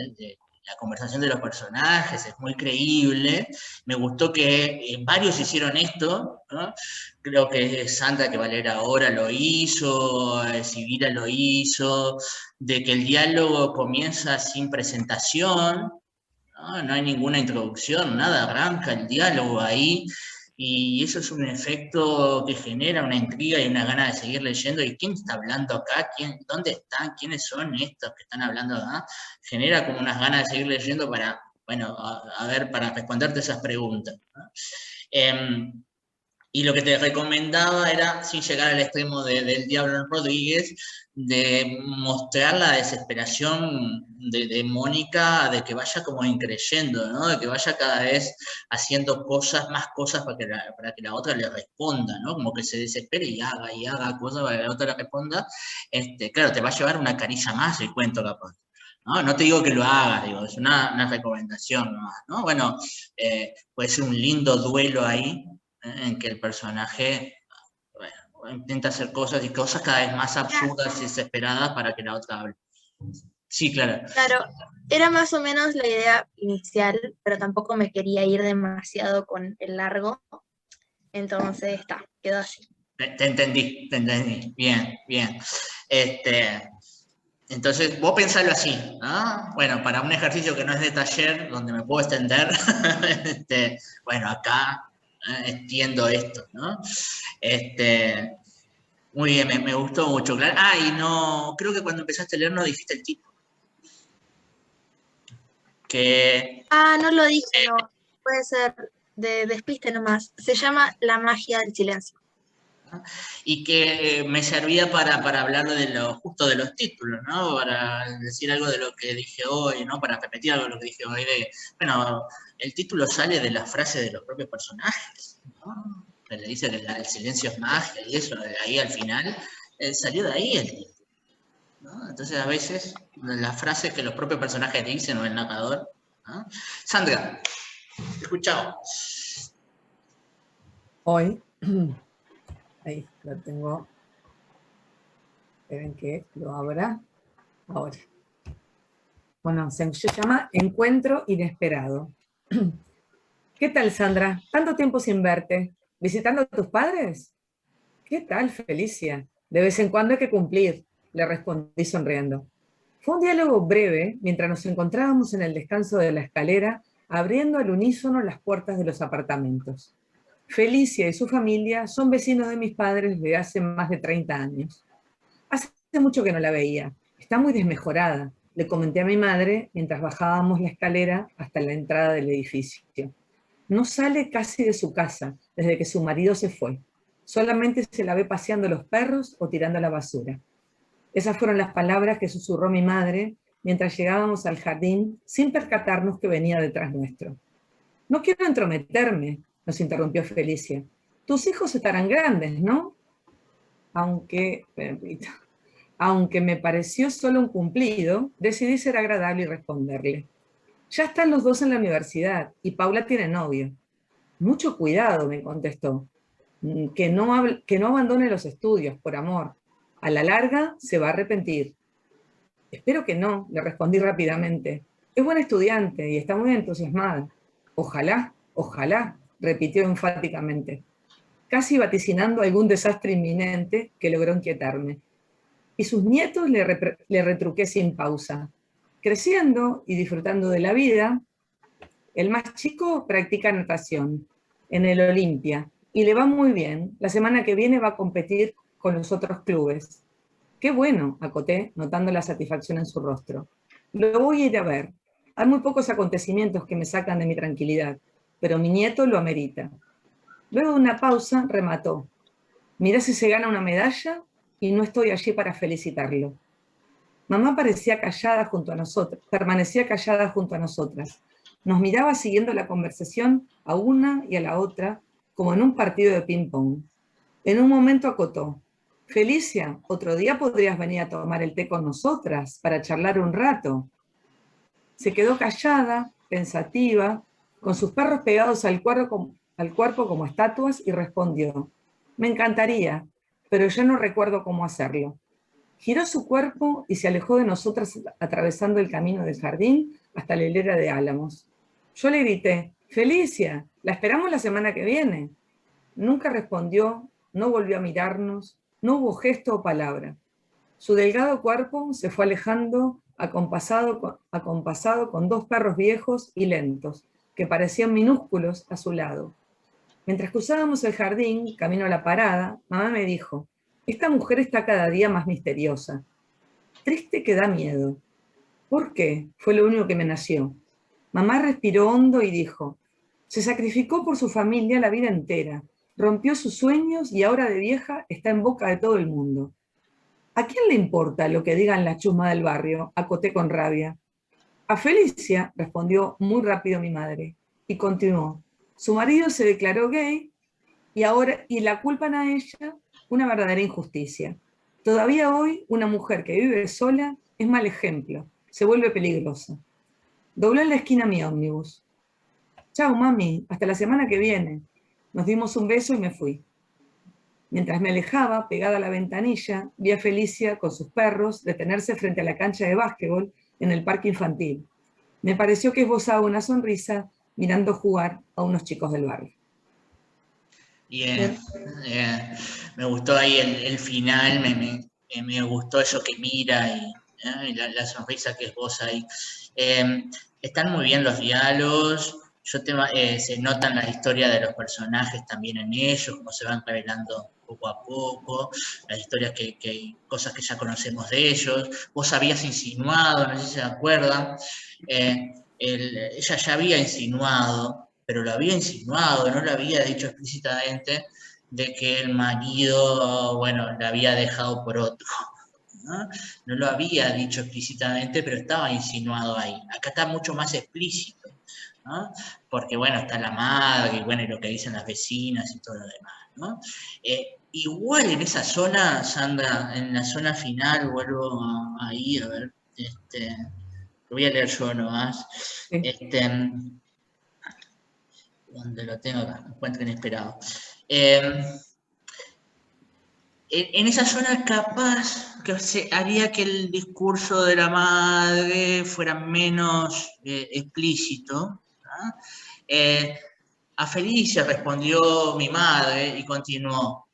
conversación de los personajes, es muy creíble, me gustó que varios hicieron esto, ¿no? Creo que Sandra, que va a leer ahora, lo hizo, Sibila lo hizo, de que el diálogo comienza sin presentación, ¿no? No hay ninguna introducción, nada, arranca el diálogo ahí, y eso es un efecto que genera una intriga y una gana de seguir leyendo. ¿Y quién está hablando acá? ¿Dónde están? ¿Quiénes son estos que están hablando acá? Genera como unas ganas de seguir leyendo para, bueno, a ver, para responderte esas preguntas, ¿no? Y lo que te recomendaba era, sin llegar al extremo del Diablo Rodríguez, de mostrar la desesperación de Mónica, de que vaya como increyendo, ¿no? De que vaya cada vez haciendo más cosas para que la otra le responda, ¿no? Como que se desespere y haga cosas para que la otra le responda. Claro, te va a llevar una caricia más el cuento, capaz. No te digo que lo hagas, digo, es una recomendación nomás, ¿no? Bueno, puede ser un lindo duelo ahí, en que el personaje, bueno, intenta hacer cosas cada vez más absurdas y desesperadas para que la otra hable. Sí, Clara. Claro, era más o menos la idea inicial, pero tampoco me quería ir demasiado con el largo, entonces quedó así. Te entendí, bien. Entonces, vos pensalo así, ¿no? Bueno, para un ejercicio que no es de taller, donde me puedo extender, bueno, acá extiendo esto, ¿no? Muy bien, me gustó mucho, claro. Y no, creo que cuando empezaste a leer no dijiste el título. No lo dije, no. Puede ser de despiste nomás. Se llama La magia del silencio. Y que me servía para hablar justo de los títulos, ¿no? Para decir algo de lo que dije hoy, ¿no? Para repetir algo de lo que dije hoy. Bueno, el título sale de la frase de los propios personajes, ¿no? Que le dice que el silencio es magia y eso, ahí al final, salió de ahí el título, ¿no? Entonces a veces las frases que los propios personajes dicen o el narrador, ¿no? Sandra, te escuchamos. Hoy... Ahí lo tengo. Esperen que lo abra. Ahora. Bueno, se llama Encuentro Inesperado. ¿Qué tal, Sandra? ¿Tanto tiempo sin verte? ¿Visitando a tus padres? ¿Qué tal, Felicia? De vez en cuando hay que cumplir, le respondí sonriendo. Fue un diálogo breve mientras nos encontrábamos en el descanso de la escalera, abriendo al unísono las puertas de los apartamentos. Felicia y su familia son vecinos de mis padres desde hace más de 30 años. Hace mucho que no la veía. Está muy desmejorada, le comenté a mi madre mientras bajábamos la escalera hasta la entrada del edificio. No sale casi de su casa desde que su marido se fue. Solamente se la ve paseando los perros o tirando la basura. Esas fueron las palabras que susurró mi madre mientras llegábamos al jardín sin percatarnos que venía detrás nuestro. No quiero entrometerme, nos interrumpió Felicia. Tus hijos estarán grandes, ¿no? Aunque me pareció solo un cumplido, decidí ser agradable y responderle. Ya están los dos en la universidad y Paula tiene novio. Mucho cuidado, me contestó. Que no abandone los estudios, por amor. A la larga se va a arrepentir. Espero que no, le respondí rápidamente. Es buena estudiante y está muy entusiasmada. Ojalá, repitió enfáticamente, casi vaticinando algún desastre inminente que logró inquietarme. Y sus nietos le retruqué sin pausa. Creciendo y disfrutando de la vida, el más chico practica natación en el Olimpia y le va muy bien. La semana que viene va a competir con los otros clubes. Qué bueno, acoté, notando la satisfacción en su rostro. Lo voy a ir a ver. Hay muy pocos acontecimientos que me sacan de mi tranquilidad, pero mi nieto lo amerita. Luego de una pausa, remató. Mirá si se gana una medalla y no estoy allí para felicitarlo. Mamá permanecía callada junto a nosotras. Nos miraba siguiendo la conversación a una y a la otra, como en un partido de ping-pong. En un momento acotó. Felicia, otro día podrías venir a tomar el té con nosotras para charlar un rato. Se quedó callada, pensativa, con sus perros pegados al cuerpo como estatuas y respondió. Me encantaría, pero ya no recuerdo cómo hacerlo. Giró su cuerpo y se alejó de nosotras atravesando el camino del jardín hasta la hilera de álamos. Yo le grité, Felicia, la esperamos la semana que viene. Nunca respondió, no volvió a mirarnos, no hubo gesto o palabra. Su delgado cuerpo se fue alejando acompasado con dos perros viejos y lentos, que parecían minúsculos a su lado. Mientras cruzábamos el jardín, camino a la parada, mamá me dijo, esta mujer está cada día más misteriosa. Triste que da miedo. ¿Por qué? Fue lo único que me nació. Mamá respiró hondo y dijo, se sacrificó por su familia la vida entera, rompió sus sueños y ahora de vieja está en boca de todo el mundo. ¿A quién le importa lo que digan la chusma del barrio? Acoté con rabia. A Felicia, respondió muy rápido mi madre, y continuó. Su marido se declaró gay y la culpan a ella una verdadera injusticia. Todavía hoy una mujer que vive sola es mal ejemplo, se vuelve peligrosa. Dobló en la esquina mi ómnibus. Chao, mami, hasta la semana que viene. Nos dimos un beso y me fui. Mientras me alejaba, pegada a la ventanilla, vi a Felicia con sus perros detenerse frente a la cancha de básquetbol en el parque infantil. Me pareció que esbozaba una sonrisa mirando jugar a unos chicos del barrio. Bien, me gustó ahí el final, me gustó eso que mira y la sonrisa que esboza ahí. Están muy bien los diálogos, se notan las historias de los personajes también en ellos, cómo se van revelando poco a poco, las historias cosas que ya conocemos de ellos. Vos habías insinuado, no sé si se acuerdan, ella ya había insinuado, pero lo había insinuado, no lo había dicho explícitamente, de que el marido, bueno, la había dejado por otro. No lo había dicho explícitamente, pero estaba insinuado ahí. Acá está mucho más explícito, ¿no? Porque, bueno, está la madre, y bueno, y lo que dicen las vecinas y todo lo demás, ¿no? Igual en esa zona, Sandra, en la zona final, vuelvo a ir, a ver, lo voy a leer yo nomás. Sí. Donde lo tengo acá, encuentro inesperado. En esa zona capaz que haría que el discurso de la madre fuera menos explícito, ¿no? A Felicia respondió mi madre y continuó.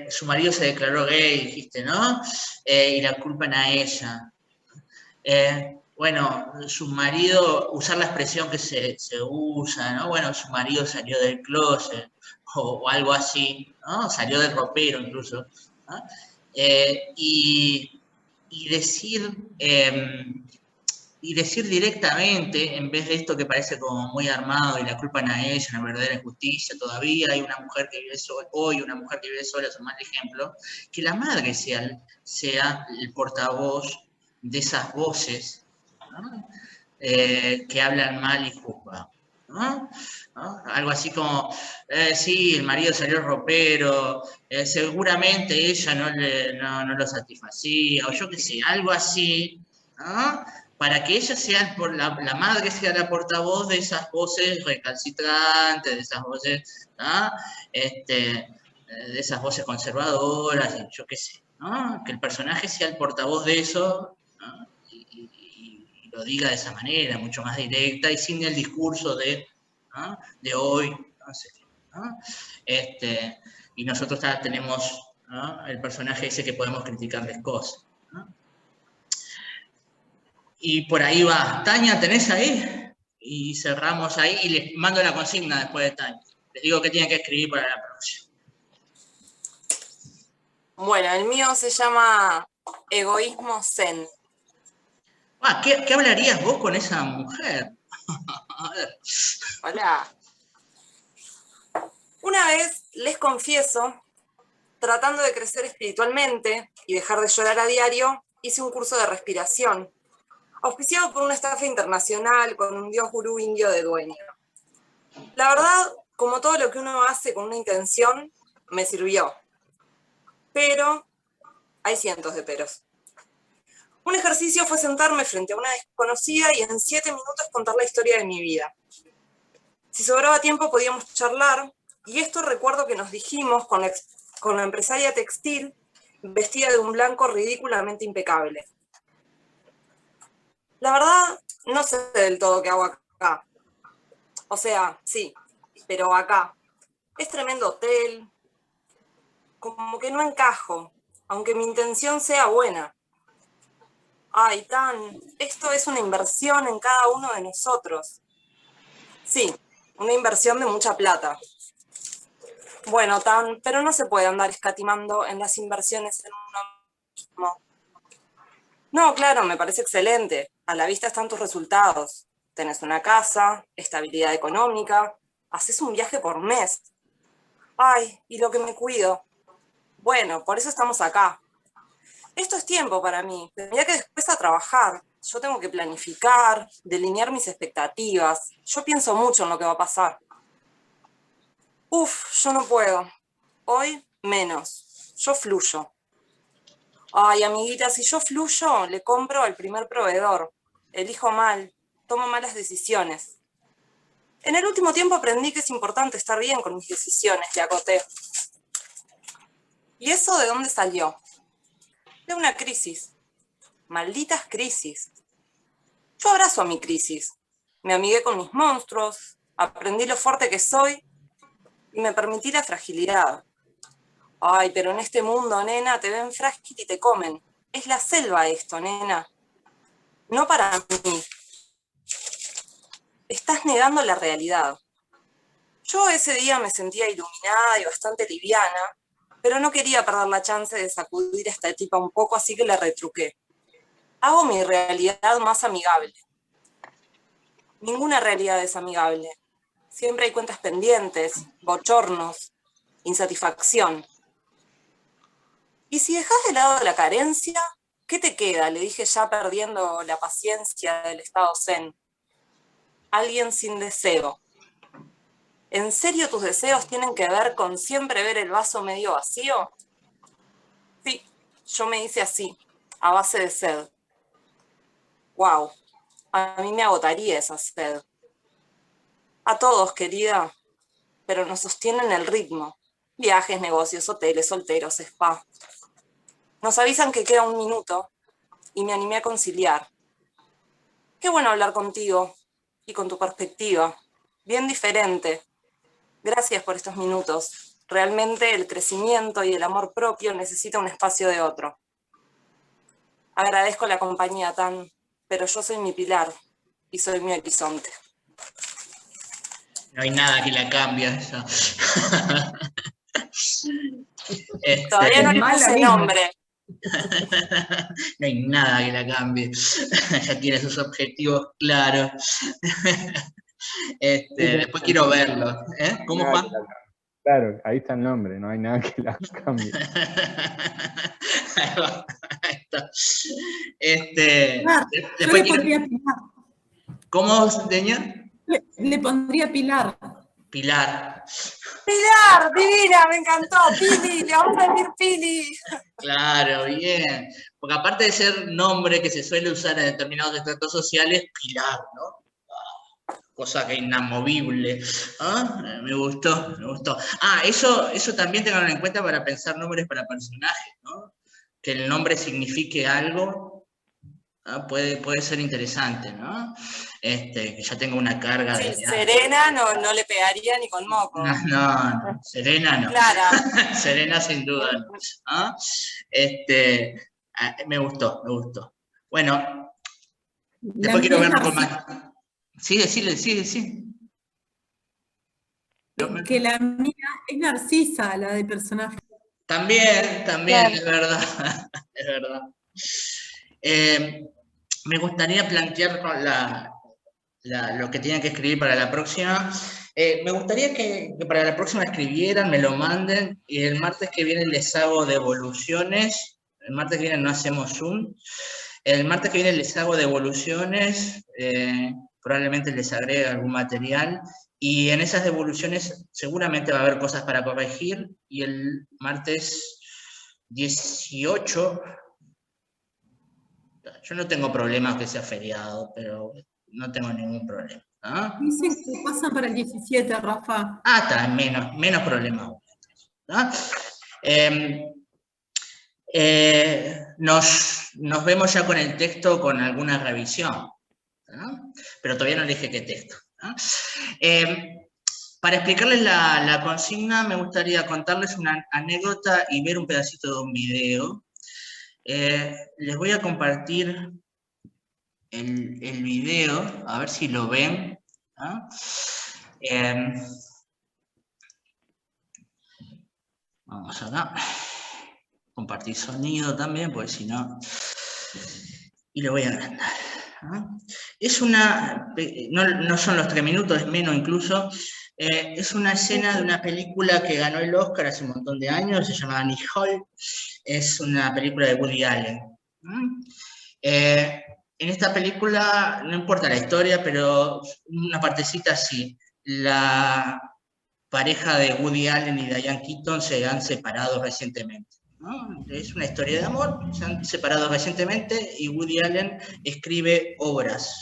Su marido se declaró gay, dijiste, ¿no? Y la culpan a ella. Bueno, su marido, usar la expresión que se usa, ¿no? Bueno, su marido salió del closet, o algo así, ¿no? Salió del ropero incluso, ¿no? Y decir directamente, en vez de esto que parece como muy armado y la culpan a ella, una verdadera injusticia, todavía hay una mujer que vive sola, hoy una mujer que vive sola es un mal ejemplo, que la madre sea el portavoz de esas voces, ¿no? Que hablan mal y juzgan, ¿no? ¿No? Algo así como, sí, el marido salió ropero, seguramente ella no lo satisfacía, o yo qué sé, algo así, ¿no? Para que ella sea, la madre sea la portavoz de esas voces recalcitrantes, de esas voces, ¿no? De esas voces conservadoras, y yo qué sé, ¿no? Que el personaje sea el portavoz de eso, ¿no? Y lo diga de esa manera, mucho más directa y sin el discurso ¿no? De hoy, no sé, ¿no? Y nosotros tenemos, ¿no? El personaje ese que podemos criticarles cosas, ¿no? Y por ahí va. Tania, ¿tenés ahí? Y cerramos ahí y les mando la consigna después de Tania. Les digo que tienen que escribir para la próxima. Bueno, el mío se llama Egoísmo Zen. ¿Qué hablarías vos con esa mujer? A ver. Hola. Una vez, les confieso, tratando de crecer espiritualmente y dejar de llorar a diario, hice un curso de respiración, auspiciado por una estafa internacional con un dios gurú indio de dueño. La verdad, como todo lo que uno hace con una intención, me sirvió. Pero hay cientos de peros. Un ejercicio fue sentarme frente a una desconocida y en 7 minutos contar la historia de mi vida. Si sobraba tiempo podíamos charlar, y esto recuerdo que nos dijimos con la empresaria textil vestida de un blanco ridículamente impecable. La verdad, no sé del todo qué hago acá. O sea, sí, pero acá. Es tremendo hotel. Como que no encajo, aunque mi intención sea buena. Ay, Tan, esto es una inversión en cada uno de nosotros. Sí, una inversión de mucha plata. Bueno, Tan, pero no se puede andar escatimando en las inversiones en uno mismo. No, claro, me parece excelente. A la vista están tus resultados. Tenés una casa, estabilidad económica, haces un viaje por mes. Ay, y lo que me cuido. Bueno, por eso estamos acá. Esto es tiempo para mí. Tendría que después a trabajar. Yo tengo que planificar, delinear mis expectativas. Yo pienso mucho en lo que va a pasar. Yo no puedo. Hoy, menos. Yo fluyo. Ay, amiguita, si yo fluyo, le compro al primer proveedor. Elijo mal. Tomo malas decisiones. En el último tiempo aprendí que es importante estar bien con mis decisiones, le acoté. ¿Y eso de dónde salió? De una crisis. Malditas crisis. Yo abrazo a mi crisis. Me amigué con mis monstruos, aprendí lo fuerte que soy y me permití la fragilidad. Ay, pero en este mundo, nena, te ven frágil y te comen. Es la selva esto, nena. No para mí. Estás negando la realidad. Yo ese día me sentía iluminada y bastante liviana, pero no quería perder la chance de sacudir a esta tipa un poco, así que le retruqué. Hago mi realidad más amigable. Ninguna realidad es amigable. Siempre hay cuentas pendientes, bochornos, insatisfacción. Y si dejas de lado la carencia, ¿qué te queda? Le dije ya perdiendo la paciencia del estado zen. Alguien sin deseo. ¿En serio tus deseos tienen que ver con siempre ver el vaso medio vacío? Sí, yo me hice así, a base de sed. Wow, a mí me agotaría esa sed. A todos, querida, pero nos sostienen el ritmo. Viajes, negocios, hoteles, solteros, spa. Nos avisan que queda 1 minuto y me animé a conciliar. Qué bueno hablar contigo y con tu perspectiva, bien diferente. Gracias por estos minutos. Realmente el crecimiento y el amor propio necesita un espacio de otro. Agradezco la compañía, Tan, pero yo soy mi pilar y soy mi horizonte. No hay nada que la cambie esa. Todavía no le puse nombre. No hay nada que la cambie. Ya tiene sus objetivos claros. Después quiero verlo. ¿Cómo, Juan? Claro, ahí está el nombre, no hay nada que la cambie. Ahí está. Yo le pondría Pilar. ¿Cómo, Deña? Le pondría Pilar. Pilar. Pilar, divina, me encantó. Pili, le vamos a decir Pili. Claro, bien. Porque aparte de ser nombre que se suele usar en determinados estratos sociales, Pilar, ¿no? Cosa que inamovible. ¿Ah? Me gustó, me gustó. Eso también tengan en cuenta para pensar nombres para personajes, ¿no? Que el nombre signifique algo, ¿no? Puede ser interesante, ¿no? Que ya tenga una carga sí, de... Serena no le pegaría ni con moco. No, Serena no. Clara. Serena sin duda no. ¿Ah? Me gustó, me gustó. Bueno, después quiero ver con más... Sí, decile. Que la mía es Narcisa, la de personaje. También, Claro. es verdad, es verdad. Me gustaría plantear con lo que tienen que escribir para la próxima. Me gustaría que para la próxima escribieran, me lo manden, y el martes que viene les hago devoluciones. El martes que viene no hacemos Zoom. El martes que viene les hago devoluciones, probablemente les agregue algún material, y en esas devoluciones seguramente va a haber cosas para corregir, y el martes 18, yo no tengo problemas que sea feriado, pero no tengo ningún problema. ¿Ah? Dicen que pasan para el 17, Rafa. Ah, está, menos problema aún. ¿Ah? Nos vemos ya con el texto con alguna revisión, ¿no? Pero todavía no le dije qué texto, ¿no? Para explicarles la consigna, me gustaría contarles una anécdota y ver un pedacito de un video. Les voy a compartir el video, a ver si lo ven, ¿no? Vamos acá. Compartir sonido también, porque si no... Y lo voy a agrandar. ¿No? Es una... No son los 3 minutos, es menos incluso. Es una escena de una película que ganó el Oscar hace un montón de años, se llama Annie Hall. Es una película de Woody Allen. En esta película, no importa la historia, pero una partecita sí. La pareja de Woody Allen y Diane Keaton se han separado recientemente, ¿no? Es una historia de amor, se han separado recientemente y Woody Allen escribe obras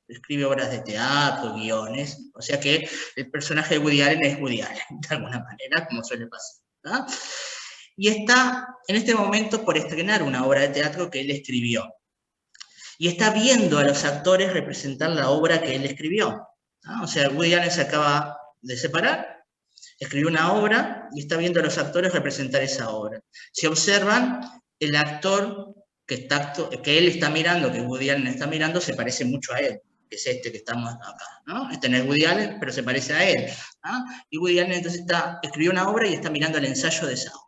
de teatro, guiones, o sea que el personaje de Woody Allen es Woody Allen, de alguna manera, como suele pasar, ¿no? Y está en este momento por estrenar una obra de teatro que él escribió. Y está viendo a los actores representar la obra que él escribió, ¿no? O sea, Woody Allen se acaba de separar, escribió una obra y está viendo a los actores representar esa obra. Si observan, el actor que él está mirando, que Woody Allen está mirando, se parece mucho a él, que es este que estamos acá, ¿no? Este no es Woody Allen, pero se parece a él, ¿no? Y Woody Allen entonces escribió una obra y está mirando el ensayo de esa obra.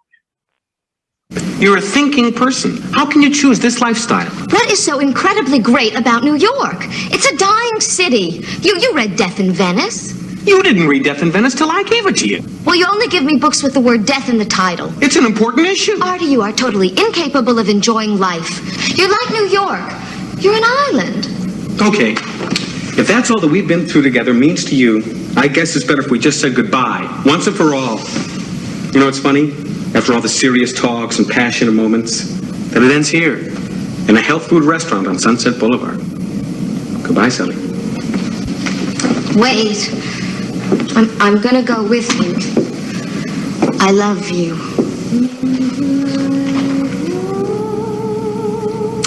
You're a thinking person. How can you choose this lifestyle? What is so incredibly great about New York? It's a dying city. You read Death in Venice? You didn't read Death in Venice till I gave it to you. Well, you only give me books with the word death in the title. It's an important issue. Artie, you are totally incapable of enjoying life. You're like New York. You're an island. Okay. If that's all that we've been through together means to you, I guess it's better if we just said goodbye, once and for all. You know what's funny? After all the serious talks and passionate moments, that it ends here, in a health food restaurant on Sunset Boulevard. Goodbye, Sally. Wait. I'm gonna go with you. I love you.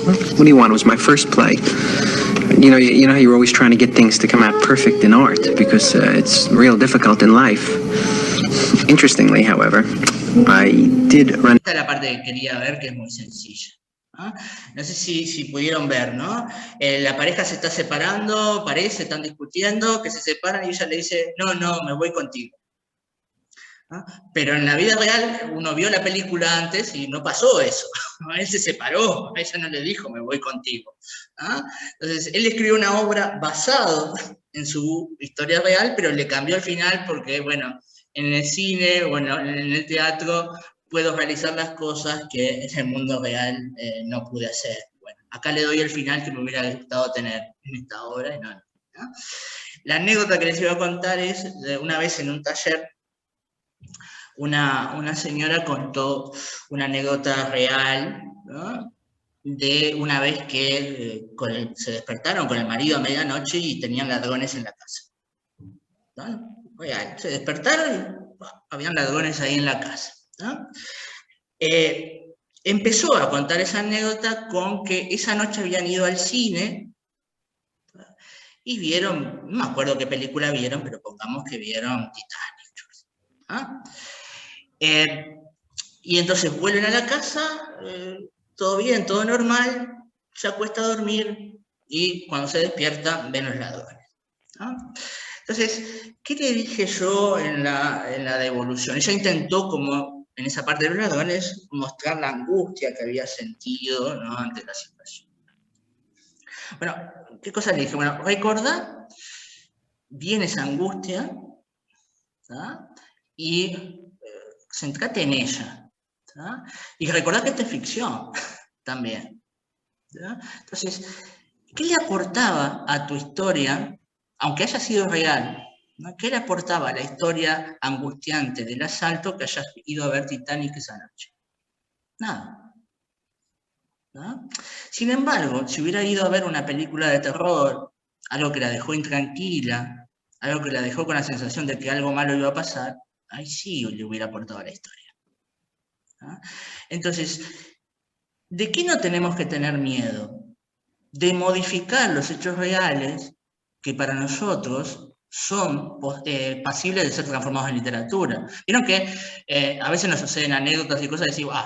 What do you want? It was my first play. You know how you're always trying to get things to come out perfect in art because it's real difficult in life. Interestingly, however, I did run... Esta es la parte que quería ver, que es muy sencilla, ¿no? No sé si pudieron ver, ¿no? La pareja se está separando, están discutiendo, que se separan y ella le dice, no, me voy contigo, ¿no? Pero en la vida real, uno vio la película antes y no pasó eso. Él se separó, a ella no le dijo, me voy contigo, ¿no? Entonces, él escribió una obra basada en su historia real, pero le cambió el final porque, bueno, en el cine, bueno, en el teatro, puedo realizar las cosas que en el mundo real no pude hacer. Bueno, acá le doy el final que me hubiera gustado tener en esta obra y no. La anécdota que les iba a contar es, de una vez en un taller, una señora contó una anécdota real, ¿no? De una vez que se despertaron con el marido a medianoche y tenían ladrones en la casa, ¿no? Real, se despertaron y habían ladrones ahí en la casa, ¿no? Empezó a contar esa anécdota con que esa noche habían ido al cine y vieron, no me acuerdo qué película vieron, pero pongamos que vieron Titanic, ¿no? Y entonces vuelven a la casa, todo bien, todo normal, se acuesta a dormir y cuando se despierta ven los ladrones, ¿no? Entonces, ¿qué le dije yo en la devolución? Ella intentó como en esa parte del ladrón es mostrar la angustia que había sentido, ¿no?, ante la situación. Bueno, ¿qué cosa le dije? Bueno, recordá bien esa angustia, ¿tá?, y centrate en ella, ¿tá?, y recordá que esta es ficción también, ¿tá? Entonces, ¿qué le aportaba a tu historia, aunque haya sido real, ¿no? ¿Qué le aportaba a la historia angustiante del asalto que hayas ido a ver Titanic esa noche? Nada, ¿no? Sin embargo, si hubiera ido a ver una película de terror, algo que la dejó intranquila, algo que la dejó con la sensación de que algo malo iba a pasar, ahí sí le hubiera aportado a la historia, ¿no? Entonces, ¿de qué no tenemos que tener miedo? De modificar los hechos reales que para nosotros son pasibles de ser transformados en literatura. Vieron que a veces nos suceden anécdotas y cosas y decimos,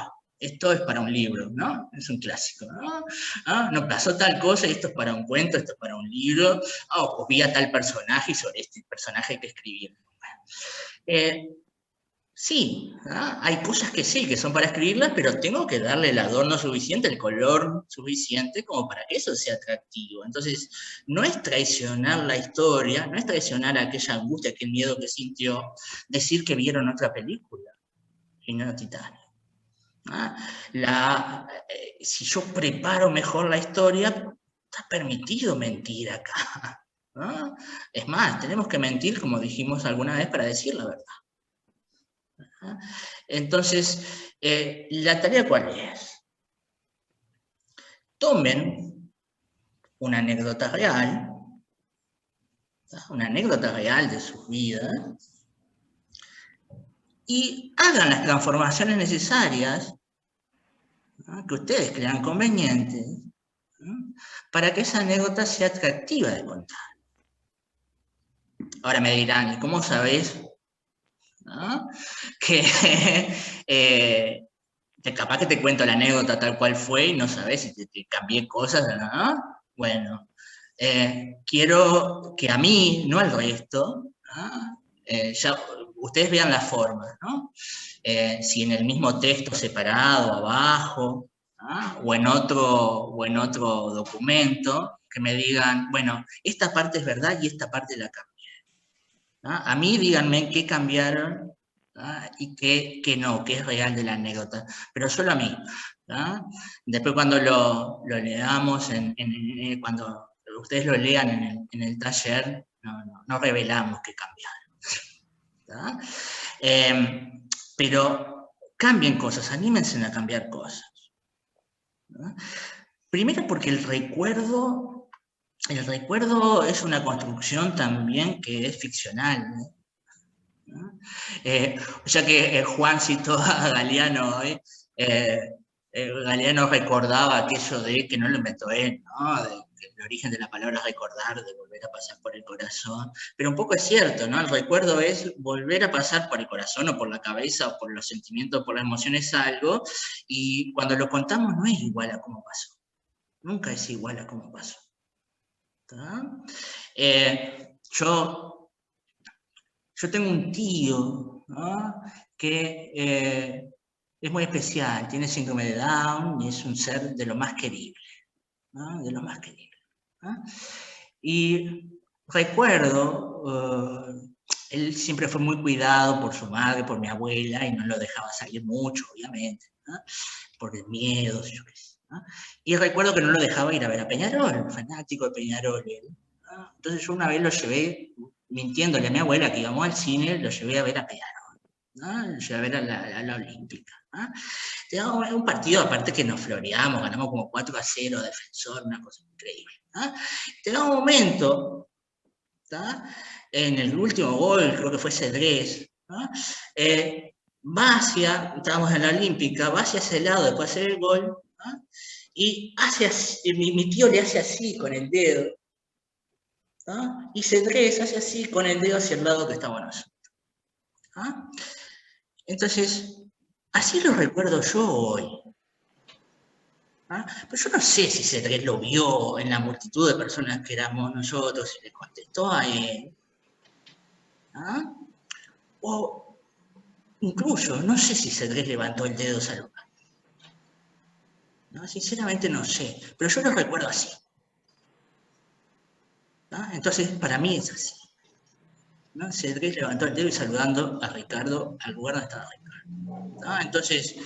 esto es para un libro, ¿no? Es un clásico, ¿no? No pasó tal cosa y esto es para un cuento, esto es para un libro. Pues vi a tal personaje y sobre este personaje hay que escribir. Sí, hay cosas que sí, que son para escribirlas, pero tengo que darle el adorno suficiente, el color suficiente como para que eso sea atractivo. Entonces, no es traicionar la historia, no es traicionar aquella angustia, aquel miedo que sintió, decir que vieron otra película, y no Titanic. Si yo preparo mejor la historia, está permitido mentir acá, ¿no? Es más, tenemos que mentir, como dijimos alguna vez, para decir la verdad. Entonces, ¿la tarea cuál es? Tomen una anécdota real de sus vidas, y hagan las transformaciones necesarias, ¿no?, que ustedes crean convenientes, ¿no?, para que esa anécdota sea atractiva de contar. Ahora me dirán, ¿y cómo sabés, ¿no?, que capaz que te cuento la anécdota tal cual fue y no sabés si te cambié cosas, ¿no? Bueno, quiero que a mí, no al resto, ¿no?, ya ustedes vean las formas, ¿no? Si en el mismo texto separado, abajo, ¿no?, o en otro documento, que me digan, bueno, esta parte es verdad y esta parte la cambié, ¿no? A mí díganme qué cambiaron, ¿no?, y qué no, qué es real de la anécdota, pero solo a mí, ¿no? Después cuando lo leamos, cuando ustedes lo lean en el taller, no revelamos qué cambiaron, ¿no? Pero cambien cosas, anímense a cambiar cosas, ¿no? Primero porque el recuerdo es una construcción también que es ficcional, ¿no? Ya que Juan citó a Galeano hoy, Galeano recordaba aquello de que no lo inventó él, ¿no?, el origen de la palabra recordar, de volver a pasar por el corazón, pero un poco es cierto, ¿no? El recuerdo es volver a pasar por el corazón o por la cabeza o por los sentimientos, por las emociones algo, y cuando lo contamos no es igual a cómo pasó, nunca es igual a cómo pasó, ¿tá? Yo tengo un tío, ¿no?, que es muy especial, tiene síndrome de Down y es un ser de lo más querible, ¿no?, de lo más querible, ¿no? Y recuerdo, él siempre fue muy cuidado por su madre, por mi abuela, y no lo dejaba salir mucho, obviamente, ¿no?, por el miedo, yo qué sé, ¿no? Y recuerdo que no lo dejaba ir a ver a Peñarol, fanático de Peñarol, ¿no? Entonces yo una vez lo llevé, mintiéndole a mi abuela que íbamos al cine, lo llevé a ver a Peñarol, ¿no?, lo llevé a ver a la Olímpica, ¿no? Teníamos un partido aparte que nos floreamos, ganamos como 4-0 Defensor, una cosa increíble, ¿no? Teníamos un momento, ¿tá?, en el último gol, creo que fue Cedrés, ¿no?, estábamos en la Olímpica, va hacia ese lado después de hacer el gol, ¿no?, y hace así, mi tío le hace así con el dedo, ¿no?, y Cedrés hace así con el dedo hacia el lado que estaba nosotros, ¿no? Entonces, así lo recuerdo yo hoy, ¿no? Pero yo no sé si Cedrés lo vio en la multitud de personas que éramos nosotros y le contestó a él, ¿no? Incluso, no sé si Cedrés levantó el dedo saludando. No, sinceramente no sé, pero yo lo recuerdo así. ¿No? Entonces, para mí es así. ¿No? Cedrés levantó el dedo y saludando a Ricardo al lugar donde estaba Ricardo. ¿No? Entonces,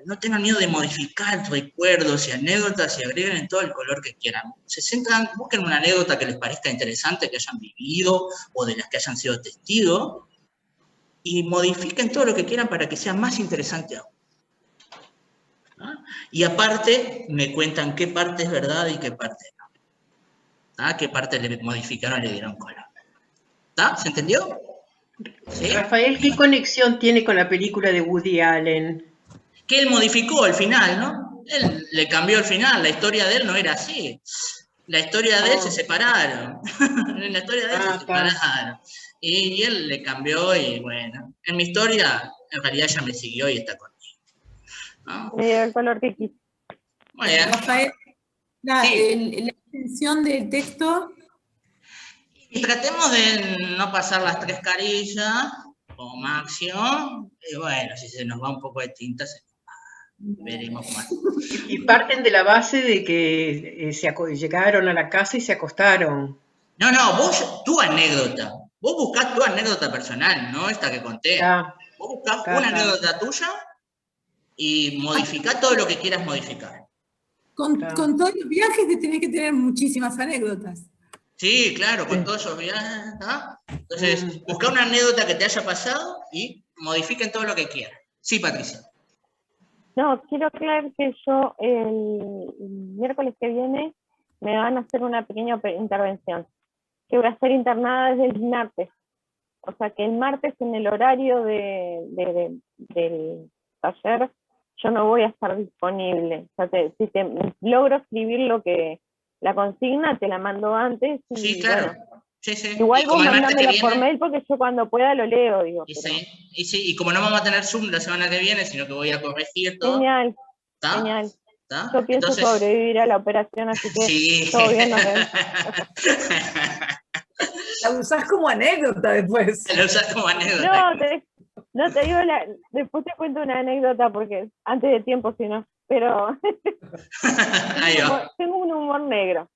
no tengan miedo de modificar recuerdos y anécdotas y agreguen en todo el color que quieran. Se centran, busquen una anécdota que les parezca interesante, que hayan vivido o de las que hayan sido testigos, y modifiquen todo lo que quieran para que sea más interesante aún. ¿No? Y aparte, me cuentan qué parte es verdad y qué parte no. ¿Ah? ¿Qué parte le modificaron y le dieron color? ¿Está? ¿Se entendió? ¿Sí? Rafael, ¿qué conexión tiene con la película de Woody Allen? Que él modificó el final, ¿no? Él le cambió el final, la historia de él no era así. La historia de él se separaron. En la historia de él se separaron. Y él le cambió y bueno, en mi historia en realidad ya me siguió y está conmigo. ¿No? Me dio el color que quise. Muy bien. Rafael, la extensión del texto. Y tratemos de no pasar las 3 carillas como máximo. Y bueno, si se nos va un poco de tinta, veremos cómo hace. Y parten de la base de que llegaron a la casa y se acostaron. No, tu anécdota. Vos buscás tu anécdota personal, no esta que conté. Vos buscás una anécdota tuya y modificá todo lo que quieras modificar. Con todos los viajes te tenés que tener muchísimas anécdotas. Sí, claro, con todos esos viajes. ¿No? Entonces, buscá una anécdota que te haya pasado y modifiquen todo lo que quieran. Sí, Patricia. No, quiero aclarar que yo el miércoles que viene me van a hacer una pequeña intervención, que voy a ser internada desde el martes. O sea que el martes en el horario del taller yo no voy a estar disponible. O sea, si te logro escribir la consigna, te la mando antes. Y, sí, claro. Bueno, sí, sí. igual vos mandámela viene, por mail porque yo cuando pueda lo leo, digo. Y como no vamos a tener Zoom la semana que viene, sino que voy a corregir todo. Genial, ¿Está? genial. ¿Está? Yo pienso sobrevivir a la operación, así que todo bien, nos vemos. La usás como anécdota después. La usás como anécdota. No te digo, después te cuento una anécdota porque antes de tiempo, si no, pero tengo un humor negro.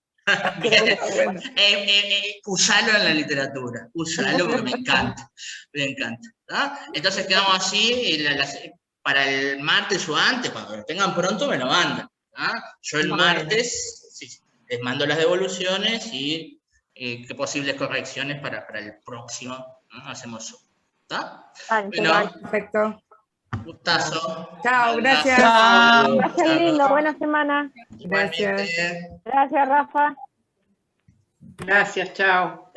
Usalo en la literatura, usalo porque me encanta, me encanta. ¿Ah? Entonces quedamos así, y para el martes o antes, cuando lo tengan pronto me lo mandan. ¿Ah? Yo el martes les mando las devoluciones y qué posibles correcciones para el próximo, ¿no? Hacemos eso. ¿Está? Bueno, perfecto. Gustazo. Chao, gracias. Gracias, lindo, buena semana. Gracias. Gracias, Rafa. Gracias, chao.